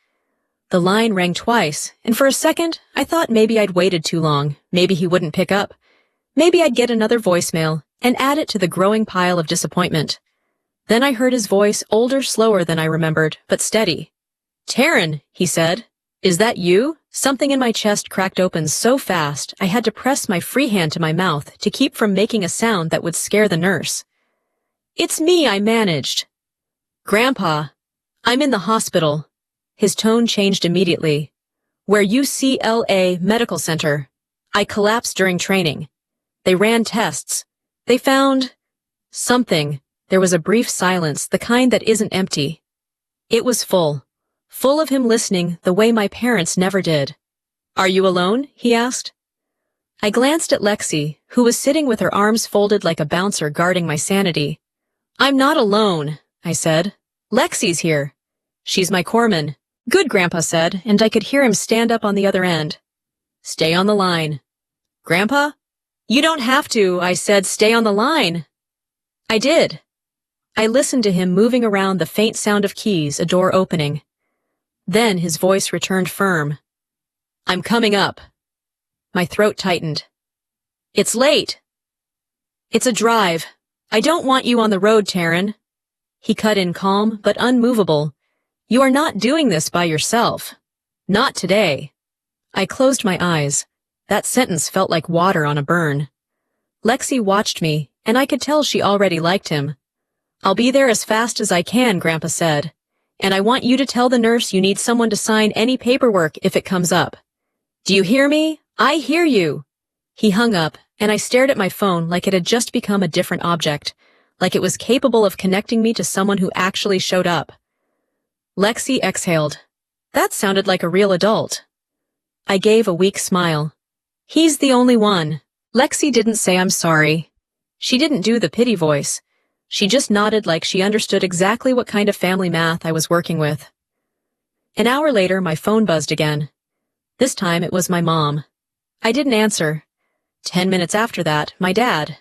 The line rang twice, and for a second, I thought maybe I'd waited too long, maybe he wouldn't pick up. Maybe I'd get another voicemail and add it to the growing pile of disappointment. Then I heard his voice, older, slower than I remembered, but steady. "Taryn," he said. "Is that you?" Something in my chest cracked open so fast, I had to press my free hand to my mouth to keep from making a sound that would scare the nurse. "It's me," I managed. "Grandpa, I'm in the hospital." His tone changed immediately. "Where UCLA Medical Center. I collapsed during training. They ran tests. They found something." There was a brief silence, the kind that isn't empty. It was full. Full of him listening the way my parents never did. "Are you alone?" he asked. I glanced at Lexi, who was sitting with her arms folded like a bouncer guarding my sanity. "I'm not alone," I said. "Lexi's here. She's my corpsman." "Good," Grandpa said, and I could hear him stand up on the other end. "Stay on the line." "Grandpa?" "You don't have to," I said. "Stay on the line." I did. I listened to him moving around, the faint sound of keys, a door opening. Then his voice returned firm. "I'm coming up." My throat tightened. "It's late." "It's a drive. I don't want you on the road, Taryn." He cut in calm but unmovable. "You are not doing this by yourself. Not today." I closed my eyes. That sentence felt like water on a burn. Lexi watched me, and I could tell she already liked him. "I'll be there as fast as I can," Grandpa said. "And I want you to tell the nurse you need someone to sign any paperwork if it comes up. Do you hear me? I hear you." He hung up, and I stared at my phone like it had just become a different object, like it was capable of connecting me to someone who actually showed up. Lexi exhaled. That sounded like a real adult. I gave a weak smile. "He's the only one." Lexi didn't say I'm sorry. She didn't do the pity voice. She just nodded like she understood exactly what kind of family math I was working with. An hour later, my phone buzzed again. This time it was my mom. I didn't answer. 10 minutes after that, my dad.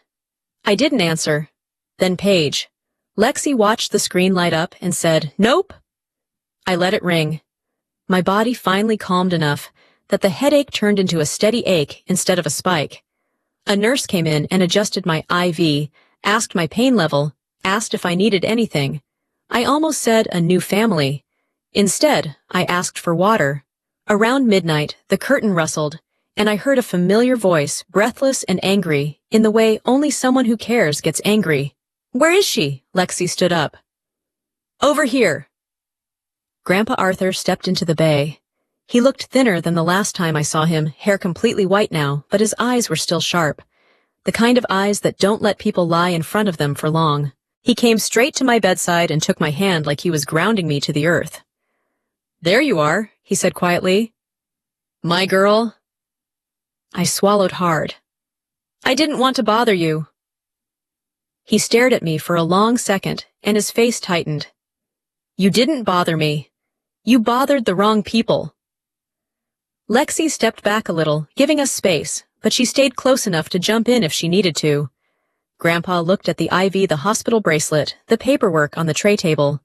I didn't answer. Then Paige. Lexi watched the screen light up and said, "Nope." I let it ring. My body finally calmed enough that the headache turned into a steady ache instead of a spike. A nurse came in and adjusted my IV, asked my pain level, asked if I needed anything. I almost said a new family. Instead, I asked for water. Around midnight, the curtain rustled, and I heard a familiar voice, breathless and angry, in the way only someone who cares gets angry. "Where is she?" Lexi stood up. "Over here." Grandpa Arthur stepped into the bay. He looked thinner than the last time I saw him, hair completely white now, but his eyes were still sharp. The kind of eyes that don't let people lie in front of them for long. He came straight to my bedside and took my hand like he was grounding me to the earth. "There you are," he said quietly. "My girl." I swallowed hard. "I didn't want to bother you." He stared at me for a long second, and his face tightened. "You didn't bother me. You bothered the wrong people." Lexi stepped back a little, giving us space, but she stayed close enough to jump in if she needed to. Grandpa looked at the IV, the hospital bracelet, the paperwork on the tray table.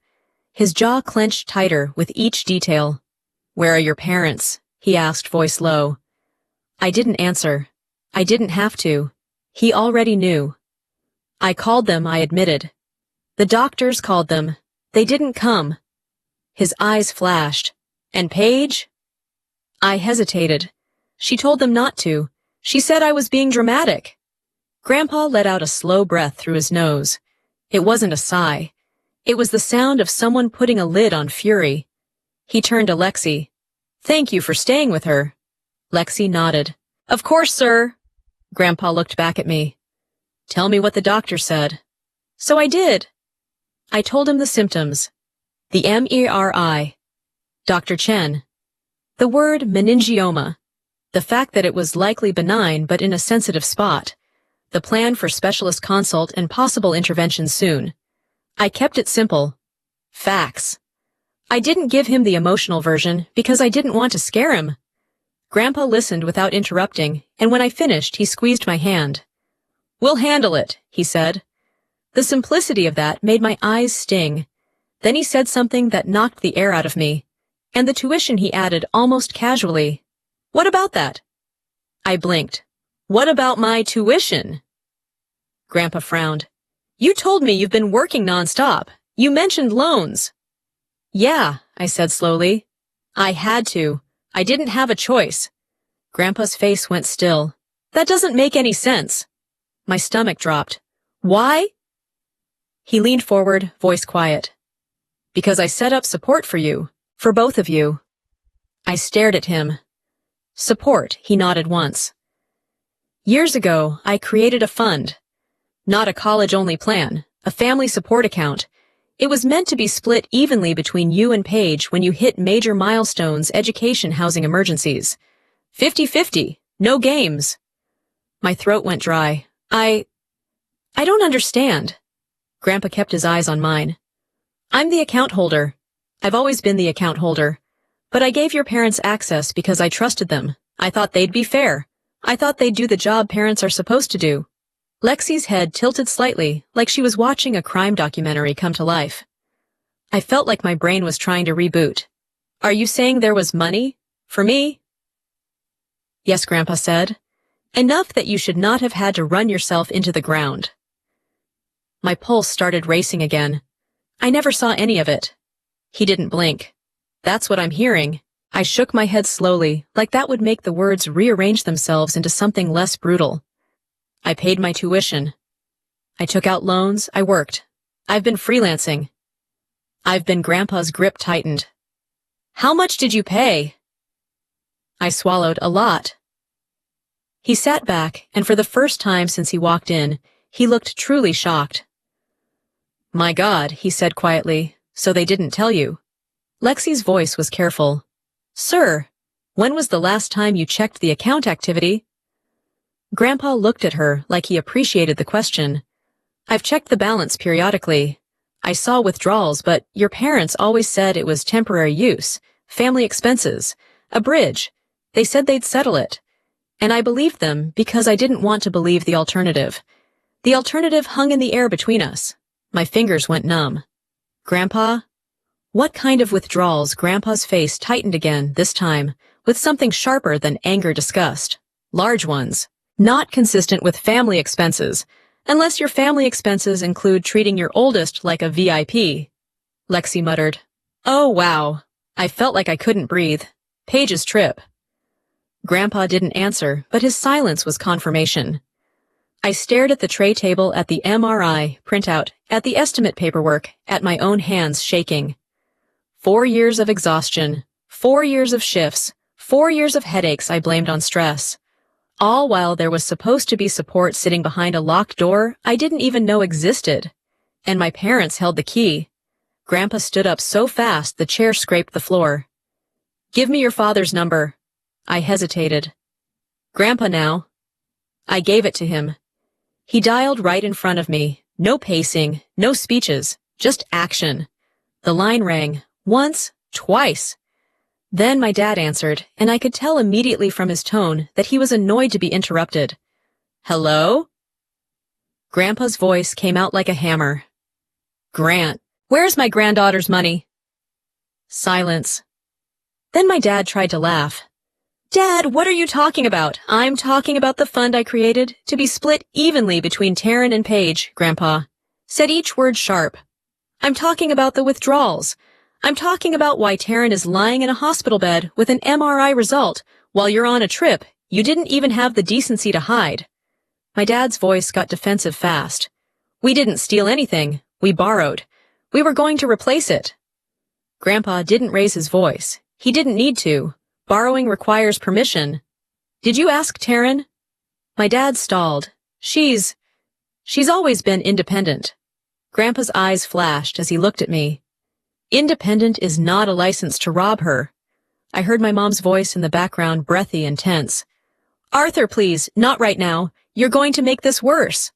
His jaw clenched tighter with each detail. "Where are your parents?" he asked, voice low. I didn't answer. I didn't have to. He already knew. "I called them," I admitted. "The doctors called them. They didn't come." His eyes flashed. "And Paige?" I hesitated. "She told them not to. She said I was being dramatic." Grandpa let out a slow breath through his nose. It wasn't a sigh. It was the sound of someone putting a lid on fury. He turned to Lexi. "Thank you for staying with her." Lexi nodded. "Of course, sir." Grandpa looked back at me. "Tell me what the doctor said." So I did. I told him the symptoms. The MRI. Dr. Chen. The word meningioma. The fact that it was likely benign but in a sensitive spot. The plan for specialist consult and possible intervention soon. I kept it simple. Facts. I didn't give him the emotional version because I didn't want to scare him. Grandpa listened without interrupting, and when I finished, he squeezed my hand. We'll handle it, he said. The simplicity of that made my eyes sting. Then he said something that knocked the air out of me. And the tuition, he added almost casually. What about that? I blinked. What about my tuition? Grandpa frowned. You told me you've been working nonstop. You mentioned loans. Yeah, I said slowly. I had to. I didn't have a choice. Grandpa's face went still. That doesn't make any sense. My stomach dropped. Why? He leaned forward, voice quiet. Because I set up support for you. For both of you. I stared at him. Support, he nodded once. Years ago, I created a fund. Not a college-only plan, a family support account. It was meant to be split evenly between you and Paige when you hit major milestones, education, housing emergencies. 50-50, no games. My throat went dry. I don't understand. Grandpa kept his eyes on mine. I'm the account holder. I've always been the account holder. But I gave your parents access because I trusted them. I thought they'd be fair. I thought they'd do the job parents are supposed to do. Lexi's head tilted slightly, like she was watching a crime documentary come to life. I felt like my brain was trying to reboot. Are you saying there was money? For me? Yes, Grandpa said. Enough that you should not have had to run yourself into the ground. My pulse started racing again. I never saw any of it. He didn't blink. That's what I'm hearing. I shook my head slowly, like that would make the words rearrange themselves into something less brutal. I paid my tuition. I took out loans, I worked. I've been freelancing. Grandpa's grip tightened. How much did you pay? I swallowed a lot. He sat back, and for the first time since he walked in, he looked truly shocked. My God, he said quietly, so they didn't tell you. Lexi's voice was careful. Sir, when was the last time you checked the account activity? Grandpa looked at her like he appreciated the question. I've checked the balance periodically. I saw withdrawals, but your parents always said it was temporary use, family expenses, a bridge. They said they'd settle it. And I believed them because I didn't want to believe the alternative. The alternative hung in the air between us. My fingers went numb. Grandpa? What kind of withdrawals? Grandpa's face tightened again, this time, with something sharper than anger disgust. Large ones. Not consistent with family expenses, unless your family expenses include treating your oldest like a VIP. Lexi muttered. Oh, wow. I felt like I couldn't breathe. Paige's trip. Grandpa didn't answer, but his silence was confirmation. I stared at the tray table, at the MRI printout, at the estimate paperwork, at my own hands shaking. 4 years of exhaustion, 4 years of shifts, 4 years of headaches I blamed on stress. All while there was supposed to be support sitting behind a locked door I didn't even know existed. And my parents held the key. Grandpa stood up so fast the chair scraped the floor. Give me your father's number. I hesitated. Grandpa now. I gave it to him. He dialed right in front of me. No pacing, no speeches, just action. The line rang. Once, twice. Then my dad answered, and I could tell immediately from his tone that he was annoyed to be interrupted. Hello? Grandpa's voice came out like a hammer. Grant, where's my granddaughter's money? Silence. Then my dad tried to laugh. Dad, what are you talking about? I'm talking about the fund I created to be split evenly between Taryn and Paige, Grandpa. Said each word sharp. I'm talking about the withdrawals. I'm talking about why Taryn is lying in a hospital bed with an MRI result while you're on a trip you didn't even have the decency to hide. My dad's voice got defensive fast. We didn't steal anything. We borrowed. We were going to replace it. Grandpa didn't raise his voice. He didn't need to. Borrowing requires permission. Did you ask Taryn? My dad stalled. She's always been independent. Grandpa's eyes flashed as he looked at me. Independent is not a license to rob her. I heard my mom's voice in the background, breathy and tense. Arthur, please, not right now. You're going to make this worse.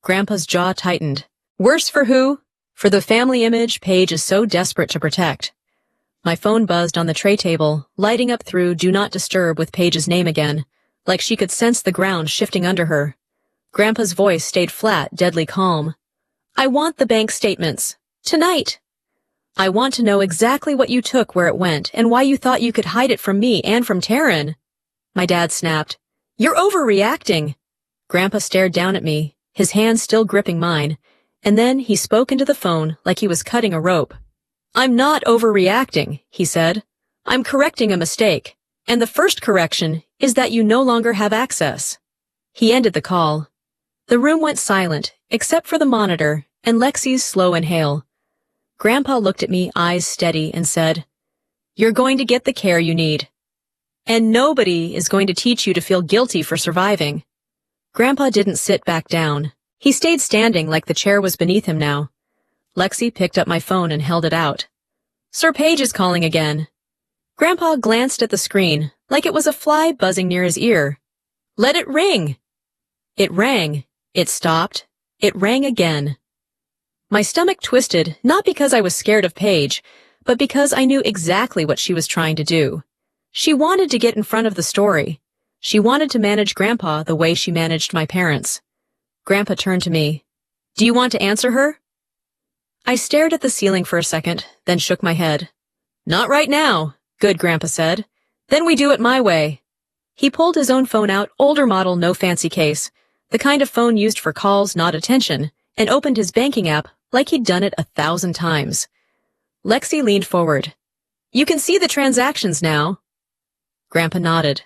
Grandpa's jaw tightened. Worse for who? For the family image Paige is so desperate to protect. My phone buzzed on the tray table, lighting up through Do Not Disturb with Paige's name again, like she could sense the ground shifting under her. Grandpa's voice stayed flat, deadly calm. I want the bank statements. Tonight. I want to know exactly what you took, where it went, and why you thought you could hide it from me and from Taryn. My dad snapped. You're overreacting. Grandpa stared down at me, his hand still gripping mine, and then he spoke into the phone like he was cutting a rope. I'm not overreacting, he said. I'm correcting a mistake, and the first correction is that you no longer have access. He ended the call. The room went silent, except for the monitor and Lexi's slow inhale. Grandpa looked at me, eyes steady, and said, You're going to get the care you need. And nobody is going to teach you to feel guilty for surviving. Grandpa didn't sit back down. He stayed standing like the chair was beneath him now. Lexi picked up my phone and held it out. Sir Paige is calling again. Grandpa glanced at the screen, like it was a fly buzzing near his ear. Let it ring. It rang. It stopped. It rang again. My stomach twisted, not because I was scared of Paige, but because I knew exactly what she was trying to do. She wanted to get in front of the story. She wanted to manage Grandpa the way she managed my parents. Grandpa turned to me. Do you want to answer her? I stared at the ceiling for a second, then shook my head. Not right now, good, Grandpa said. Then we do it my way. He pulled his own phone out, older model, no fancy case, the kind of phone used for calls, not attention, and opened his banking app like he'd done it 1,000 times. Lexi leaned forward. You can see the transactions now. Grandpa nodded.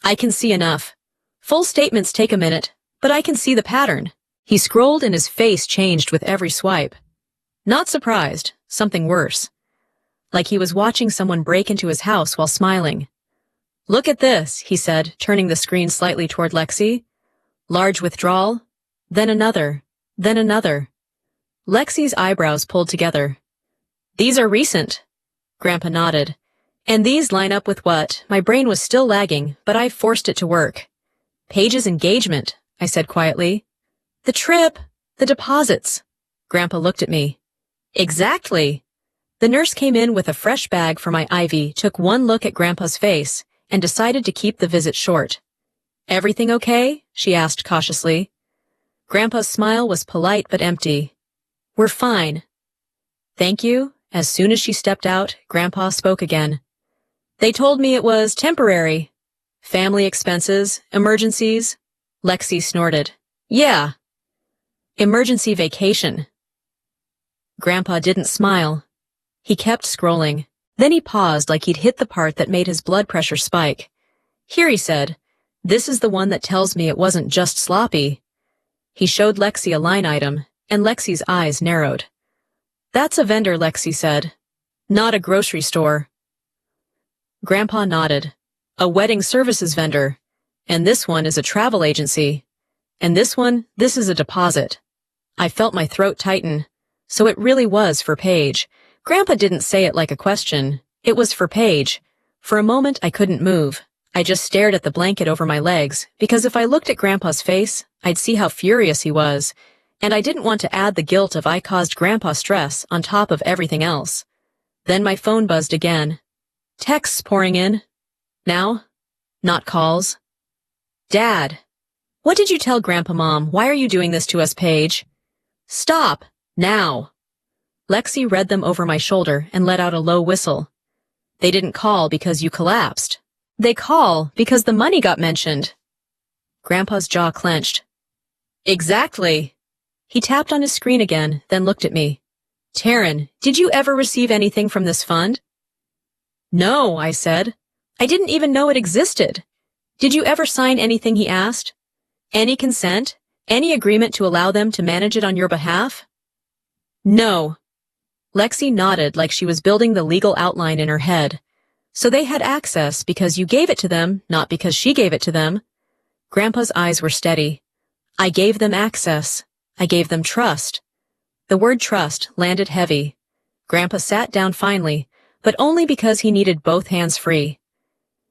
I can see enough. Full statements take a minute, but I can see the pattern. He scrolled and his face changed with every swipe. Not surprised, something worse. Like he was watching someone break into his house while smiling. Look at this, he said, turning the screen slightly toward Lexi. Large withdrawal, then another, then another. Lexi's eyebrows pulled together. These are recent. Grandpa nodded. And these line up with what? My brain was still lagging, but I forced it to work. Paige's engagement, I said quietly. The trip, the deposits. Grandpa looked at me. Exactly. The nurse came in with a fresh bag for my IV, took one look at Grandpa's face, and decided to keep the visit short. Everything okay? She asked cautiously. Grandpa's smile was polite but empty. We're fine. Thank you. As soon as she stepped out, Grandpa spoke again. They told me it was temporary. Family expenses, emergencies. Lexi snorted. Yeah. Emergency vacation. Grandpa didn't smile. He kept scrolling. Then he paused like he'd hit the part that made his blood pressure spike. Here, he said. This is the one that tells me it wasn't just sloppy. He showed Lexi a line item, and Lexi's eyes narrowed. That's a vendor, Lexi said. Not a grocery store. Grandpa nodded. A wedding services vendor. And this one is a travel agency. And this is a deposit. I felt my throat tighten. So it really was for Paige. Grandpa didn't say it like a question. It was for Paige. For a moment, I couldn't move. I just stared at the blanket over my legs, because if I looked at Grandpa's face, I'd see how furious he was, and I didn't want to add the guilt of I caused Grandpa stress on top of everything else. Then my phone buzzed again. Texts pouring in. Now? Not calls. Dad. What did you tell Grandpa, Mom? Why are you doing this to us, Paige? Stop. Now. Lexi read them over my shoulder and let out a low whistle. They didn't call because you collapsed. They call because the money got mentioned. Grandpa's jaw clenched. Exactly. He tapped on his screen again, then looked at me. Taryn, did you ever receive anything from this fund? No, I said. I didn't even know it existed. Did you ever sign anything he asked? Any consent? Any agreement to allow them to manage it on your behalf? No. Lexi nodded like she was building the legal outline in her head. So they had access because you gave it to them, not because she gave it to them. Grandpa's eyes were steady. I gave them access. I gave them trust. The word trust landed heavy. Grandpa sat down finally, but only because he needed both hands free.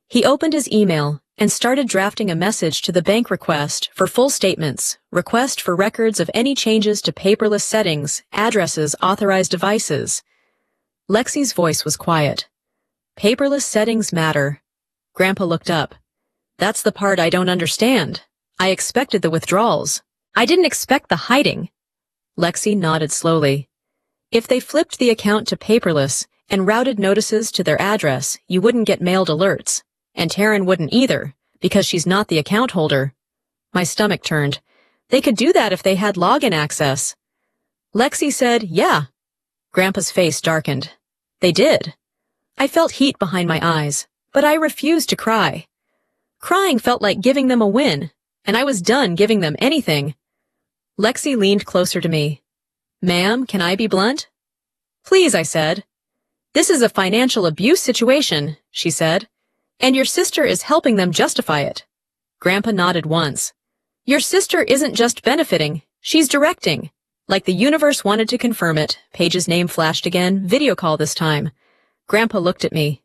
He opened his email and started drafting a message to the bank request for full statements, request for records of any changes to paperless settings, addresses, authorized devices. Lexi's voice was quiet. Paperless settings matter. Grandpa looked up. That's the part I don't understand. I expected the withdrawals. I didn't expect the hiding. Lexi nodded slowly. If they flipped the account to paperless and routed notices to their address, you wouldn't get mailed alerts. And Taryn wouldn't either, because she's not the account holder. My stomach turned. They could do that if they had login access. Lexi said, yeah. Grandpa's face darkened. They did. I felt heat behind my eyes, but I refused to cry. Crying felt like giving them a win, and I was done giving them anything. Lexi leaned closer to me. Ma'am, can I be blunt? Please, I said. This is a financial abuse situation, she said. And your sister is helping them justify it. Grandpa nodded once. Your sister isn't just benefiting, she's directing. Like the universe wanted to confirm it, Paige's name flashed again, video call this time. Grandpa looked at me.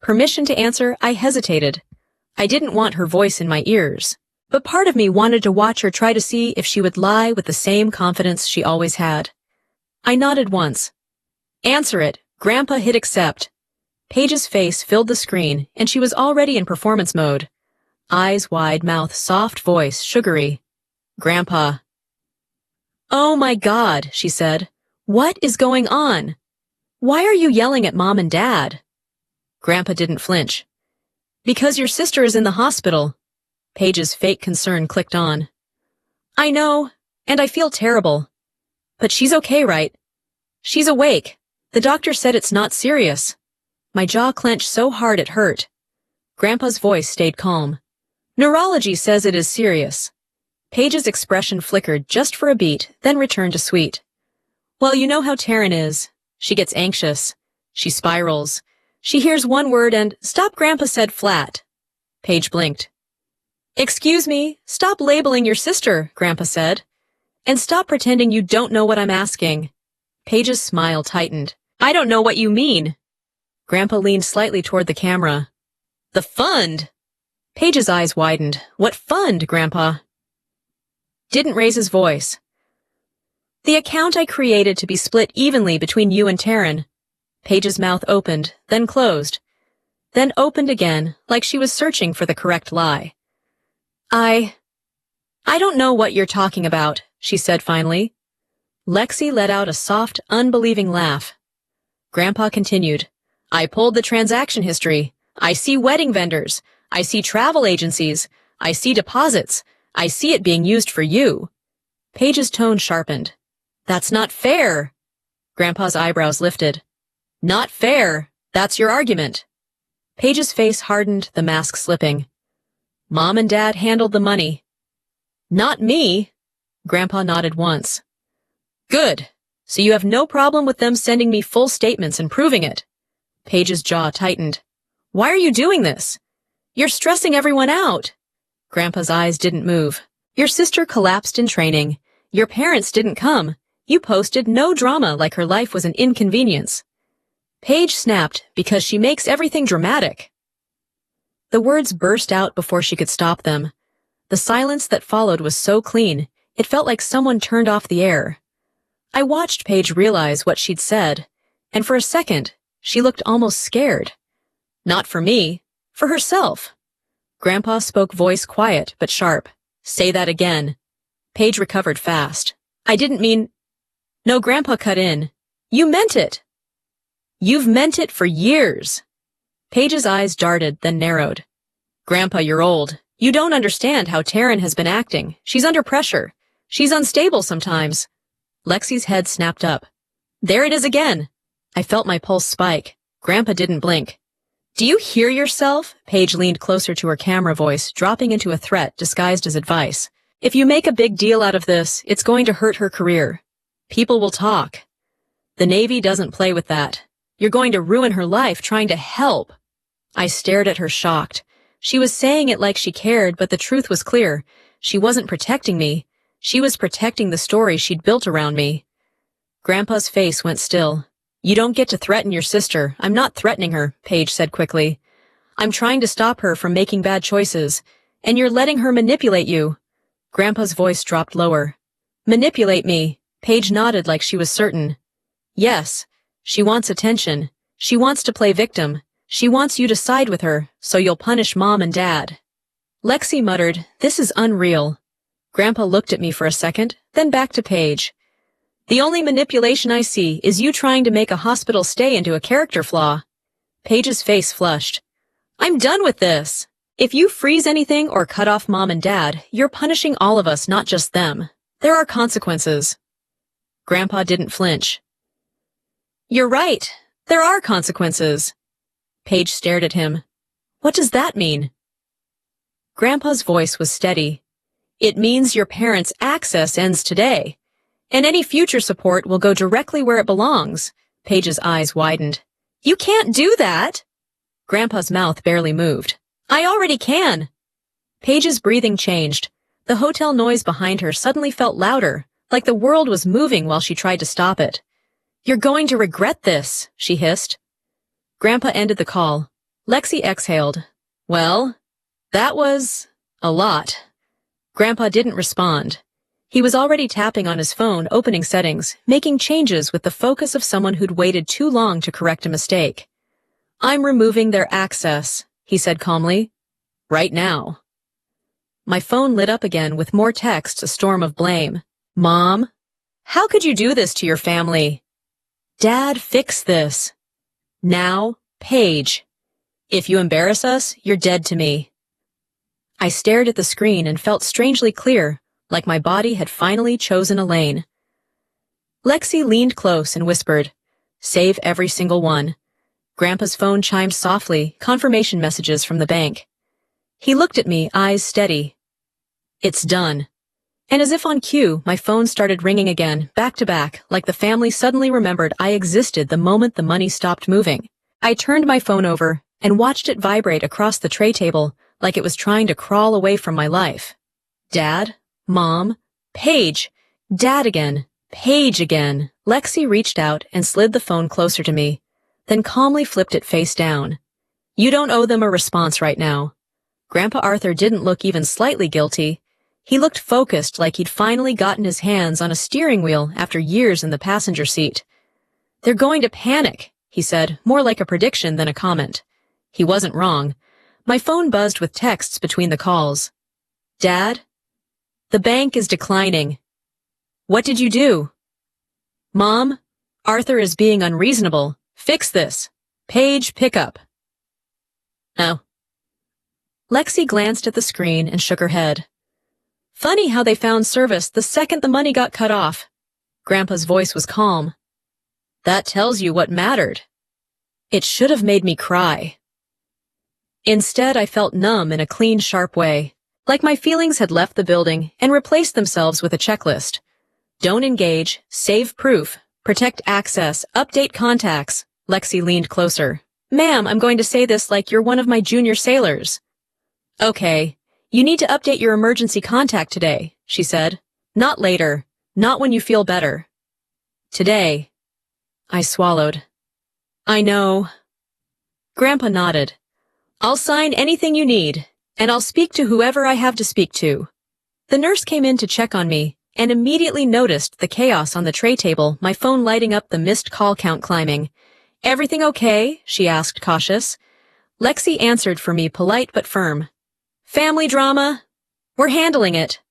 Permission to answer, I hesitated. I didn't want her voice in my ears. But part of me wanted to watch her try to see if she would lie with the same confidence she always had. I nodded once. Answer it. Grandpa hit accept. Paige's face filled the screen, and she was already in performance mode. Eyes wide, mouth soft, voice sugary. Grandpa. Oh my God, she said. What is going on? Why are you yelling at Mom and Dad? Grandpa didn't flinch. Because your sister is in the hospital. Paige's fake concern clicked on. I know, and I feel terrible. But she's okay, right? She's awake. The doctor said it's not serious. My jaw clenched so hard it hurt. Grandpa's voice stayed calm. Neurology says it is serious. Paige's expression flickered just for a beat, then returned to sweet. Well, you know how Taryn is. She gets anxious. She spirals. She hears one word and, stop, Grandpa said flat. Paige blinked. Excuse me, stop labeling your sister, Grandpa said. And stop pretending you don't know what I'm asking. Paige's smile tightened. I don't know what you mean. Grandpa leaned slightly toward the camera. The fund! Paige's eyes widened. What fund, Grandpa? Didn't raise his voice. The account I created to be split evenly between you and Taryn. Paige's mouth opened, then closed. Then opened again, like she was searching for the correct lie. I don't know what you're talking about, she said finally. Lexi let out a soft, unbelieving laugh. Grandpa continued. I pulled the transaction history. I see wedding vendors. I see travel agencies. I see deposits. I see it being used for you. Paige's tone sharpened. That's not fair. Grandpa's eyebrows lifted. Not fair. That's your argument. Paige's face hardened, the mask slipping. Mom and Dad handled the money. Not me. Grandpa nodded once. Good. So you have no problem with them sending me full statements and proving it. Paige's jaw tightened. Why are you doing this? You're stressing everyone out. Grandpa's eyes didn't move. Your sister collapsed in training. Your parents didn't come. You posted no drama like her life was an inconvenience. Paige snapped because she makes everything dramatic. The words burst out before she could stop them. The silence that followed was so clean, it felt like someone turned off the air. I watched Paige realize what she'd said, and for a second, she looked almost scared. Not for me, for herself. Grandpa spoke, voice quiet but sharp. Say that again. Paige recovered fast. I didn't mean... No, Grandpa cut in. You meant it. You've meant it for years. Paige's eyes darted, then narrowed. Grandpa, you're old. You don't understand how Taryn has been acting. She's under pressure. She's unstable sometimes. Lexi's head snapped up. There it is again. I felt my pulse spike. Grandpa didn't blink. Do you hear yourself? Paige leaned closer to her camera, voice dropping into a threat disguised as advice. If you make a big deal out of this, it's going to hurt her career. People will talk. The Navy doesn't play with that. You're going to ruin her life trying to help. I stared at her, shocked. She was saying it like she cared, but the truth was clear. She wasn't protecting me. She was protecting the story she'd built around me. Grandpa's face went still. You don't get to threaten your sister. I'm not threatening her, Paige said quickly. I'm trying to stop her from making bad choices, and you're letting her manipulate you. Grandpa's voice dropped lower. Manipulate me? Paige nodded like she was certain. Yes. She wants attention. She wants to play victim. She wants you to side with her, so you'll punish Mom and Dad. Lexi muttered, This is unreal. Grandpa looked at me for a second, then back to Paige. The only manipulation I see is you trying to make a hospital stay into a character flaw. Paige's face flushed. I'm done with this. If you freeze anything or cut off Mom and Dad, you're punishing all of us, not just them. There are consequences. Grandpa didn't flinch. You're right. There are consequences. Paige stared at him. What does that mean? Grandpa's voice was steady. It means your parents' access ends today, and any future support will go directly where it belongs. Paige's eyes widened. You can't do that! Grandpa's mouth barely moved. I already can! Paige's breathing changed. The hotel noise behind her suddenly felt louder, like the world was moving while she tried to stop it. You're going to regret this, she hissed. Grandpa ended the call. Lexi exhaled. Well, that was a lot. Grandpa didn't respond. He was already tapping on his phone, opening settings, making changes with the focus of someone who'd waited too long to correct a mistake. I'm removing their access, he said calmly. Right now. My phone lit up again with more texts, a storm of blame. Mom? How could you do this to your family? Dad, fix this. Now, Paige. If you embarrass us, you're dead to me. I stared at the screen and felt strangely clear, like my body had finally chosen a lane. Lexi leaned close and whispered, Save every single one. Grandpa's phone chimed softly, confirmation messages from the bank. He looked at me, eyes steady. It's done. And as if on cue, my phone started ringing again, back to back, like the family suddenly remembered I existed the moment the money stopped moving. I turned my phone over and watched it vibrate across the tray table like it was trying to crawl away from my life. Dad? Mom? Paige? Dad again. Paige again. Lexi reached out and slid the phone closer to me, then calmly flipped it face down. You don't owe them a response right now. Grandpa Arthur didn't look even slightly guilty. He looked focused, like he'd finally gotten his hands on a steering wheel after years in the passenger seat. They're going to panic, he said, more like a prediction than a comment. He wasn't wrong. My phone buzzed with texts between the calls. Dad? The bank is declining. What did you do? Mom? Arthur is being unreasonable. Fix this. Paige, pick up. No. Lexi glanced at the screen and shook her head. Funny how they found service the second the money got cut off. Grandpa's voice was calm. That tells you what mattered. It should have made me cry. Instead, I felt numb in a clean, sharp way, like my feelings had left the building and replaced themselves with a checklist. Don't engage, save proof, protect access, update contacts. Lexi leaned closer. Ma'am, I'm going to say this like you're one of my junior sailors. Okay. You need to update your emergency contact today, she said. Not later. Not when you feel better. Today. I swallowed. I know. Grandpa nodded. I'll sign anything you need, and I'll speak to whoever I have to speak to. The nurse came in to check on me, and immediately noticed the chaos on the tray table, my phone lighting up the missed call count climbing. Everything okay? She asked, cautious. Lexi answered for me, polite but firm. Family drama? We're handling it.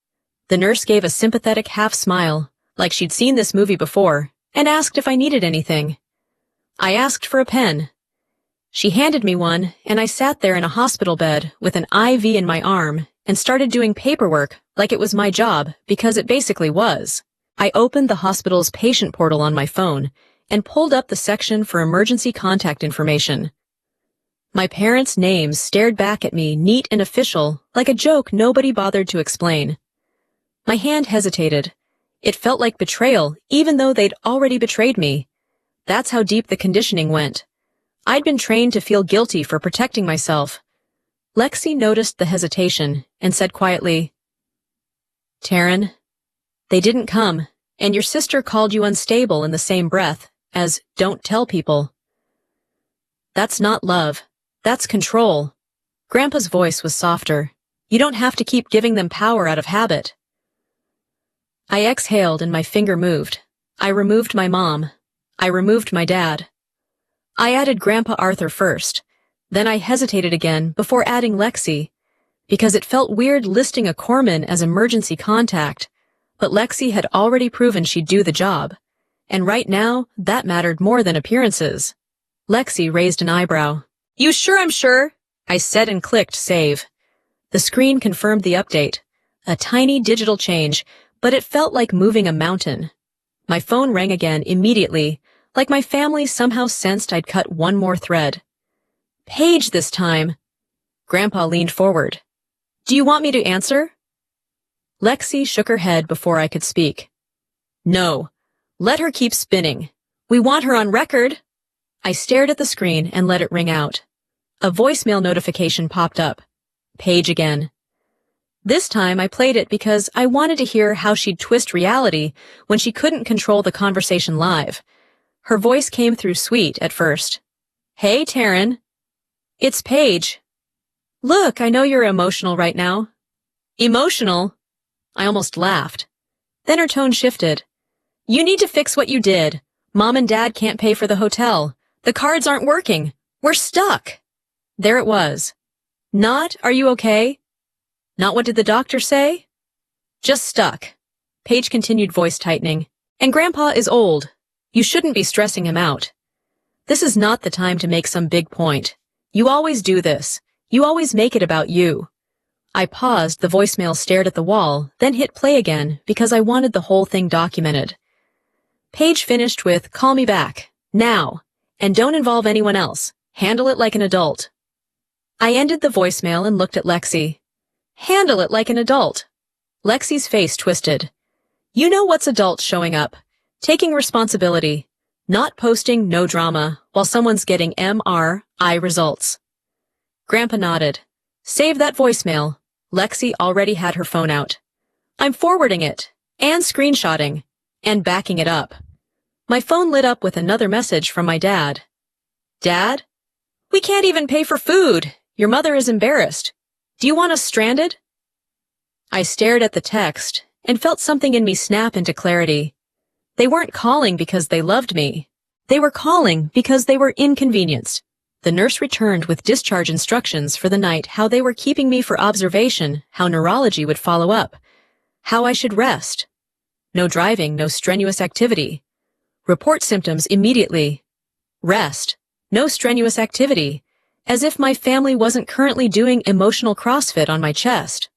The nurse gave a sympathetic half smile, like she'd seen this movie before, and asked if I needed anything. I asked for a pen. She handed me one, and I sat there in a hospital bed with an IV in my arm and started doing paperwork like it was my job, because it basically was. I opened the hospital's patient portal on my phone and pulled up the section for emergency contact information. My parents' names stared back at me, neat and official, like a joke nobody bothered to explain. My hand hesitated. It felt like betrayal, even though they'd already betrayed me. That's how deep the conditioning went. I'd been trained to feel guilty for protecting myself. Lexi noticed the hesitation and said quietly, Taryn, they didn't come, And your sister called you unstable in the same breath as don't tell people. That's not love. That's control. Grandpa's voice was softer. You don't have to keep giving them power out of habit. I exhaled and my finger moved. I removed my mom. I removed my dad. I added Grandpa Arthur first. Then I hesitated again before adding Lexi, because it felt weird listing a corpsman as emergency contact, but Lexi had already proven she'd do the job, and right now, that mattered more than appearances. Lexi raised an eyebrow. You sure I'm sure? I said and clicked save. The screen confirmed the update. A tiny digital change, but it felt like moving a mountain. My phone rang again immediately, like my family somehow sensed I'd cut one more thread. Paige this time. Grandpa leaned forward. Do you want me to answer? Lexi shook her head before I could speak. No. Let her keep spinning. We want her on record. I stared at the screen and let it ring out. A voicemail notification popped up. Paige again. This time I played it because I wanted to hear how she'd twist reality when she couldn't control the conversation live. Her voice came through sweet at first. Hey, Taryn. It's Paige. Look, I know you're emotional right now. Emotional? I almost laughed. Then her tone shifted. You need to fix what you did. Mom and Dad can't pay for the hotel. The cards aren't working. We're stuck. There it was. Not, are you okay? Not what did the doctor say? Just stuck. Paige continued, voice tightening. And Grandpa is old. You shouldn't be stressing him out. This is not the time to make some big point. You always do this. You always make it about you. I paused, the voicemail stared at the wall, then hit play again because I wanted the whole thing documented. Paige finished with, call me back. Now. And don't involve anyone else. Handle it like an adult. I ended the voicemail and looked at Lexi. Handle it like an adult. Lexi's face twisted. You know what's adult showing up. Taking responsibility. Not posting no drama while someone's getting MRI results. Grandpa nodded. Save that voicemail. Lexi already had her phone out. I'm forwarding it. And screenshotting. And backing it up. My phone lit up with another message from my dad. Dad? We can't even pay for food. Your mother is embarrassed. Do you want us stranded? I stared at the text and felt something in me snap into clarity. They weren't calling because they loved me. They were calling because they were inconvenienced. The nurse returned with discharge instructions for the night, how they were keeping me for observation, how neurology would follow up, how I should rest. No driving, no strenuous activity. Report symptoms immediately. Rest. No strenuous activity. As if my family wasn't currently doing emotional CrossFit on my chest.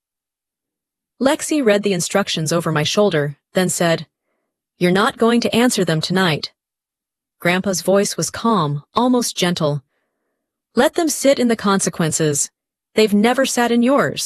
Lexi read the instructions over my shoulder, then said, You're not going to answer them tonight. Grandpa's voice was calm, almost gentle. Let them sit in the consequences. They've never sat in yours.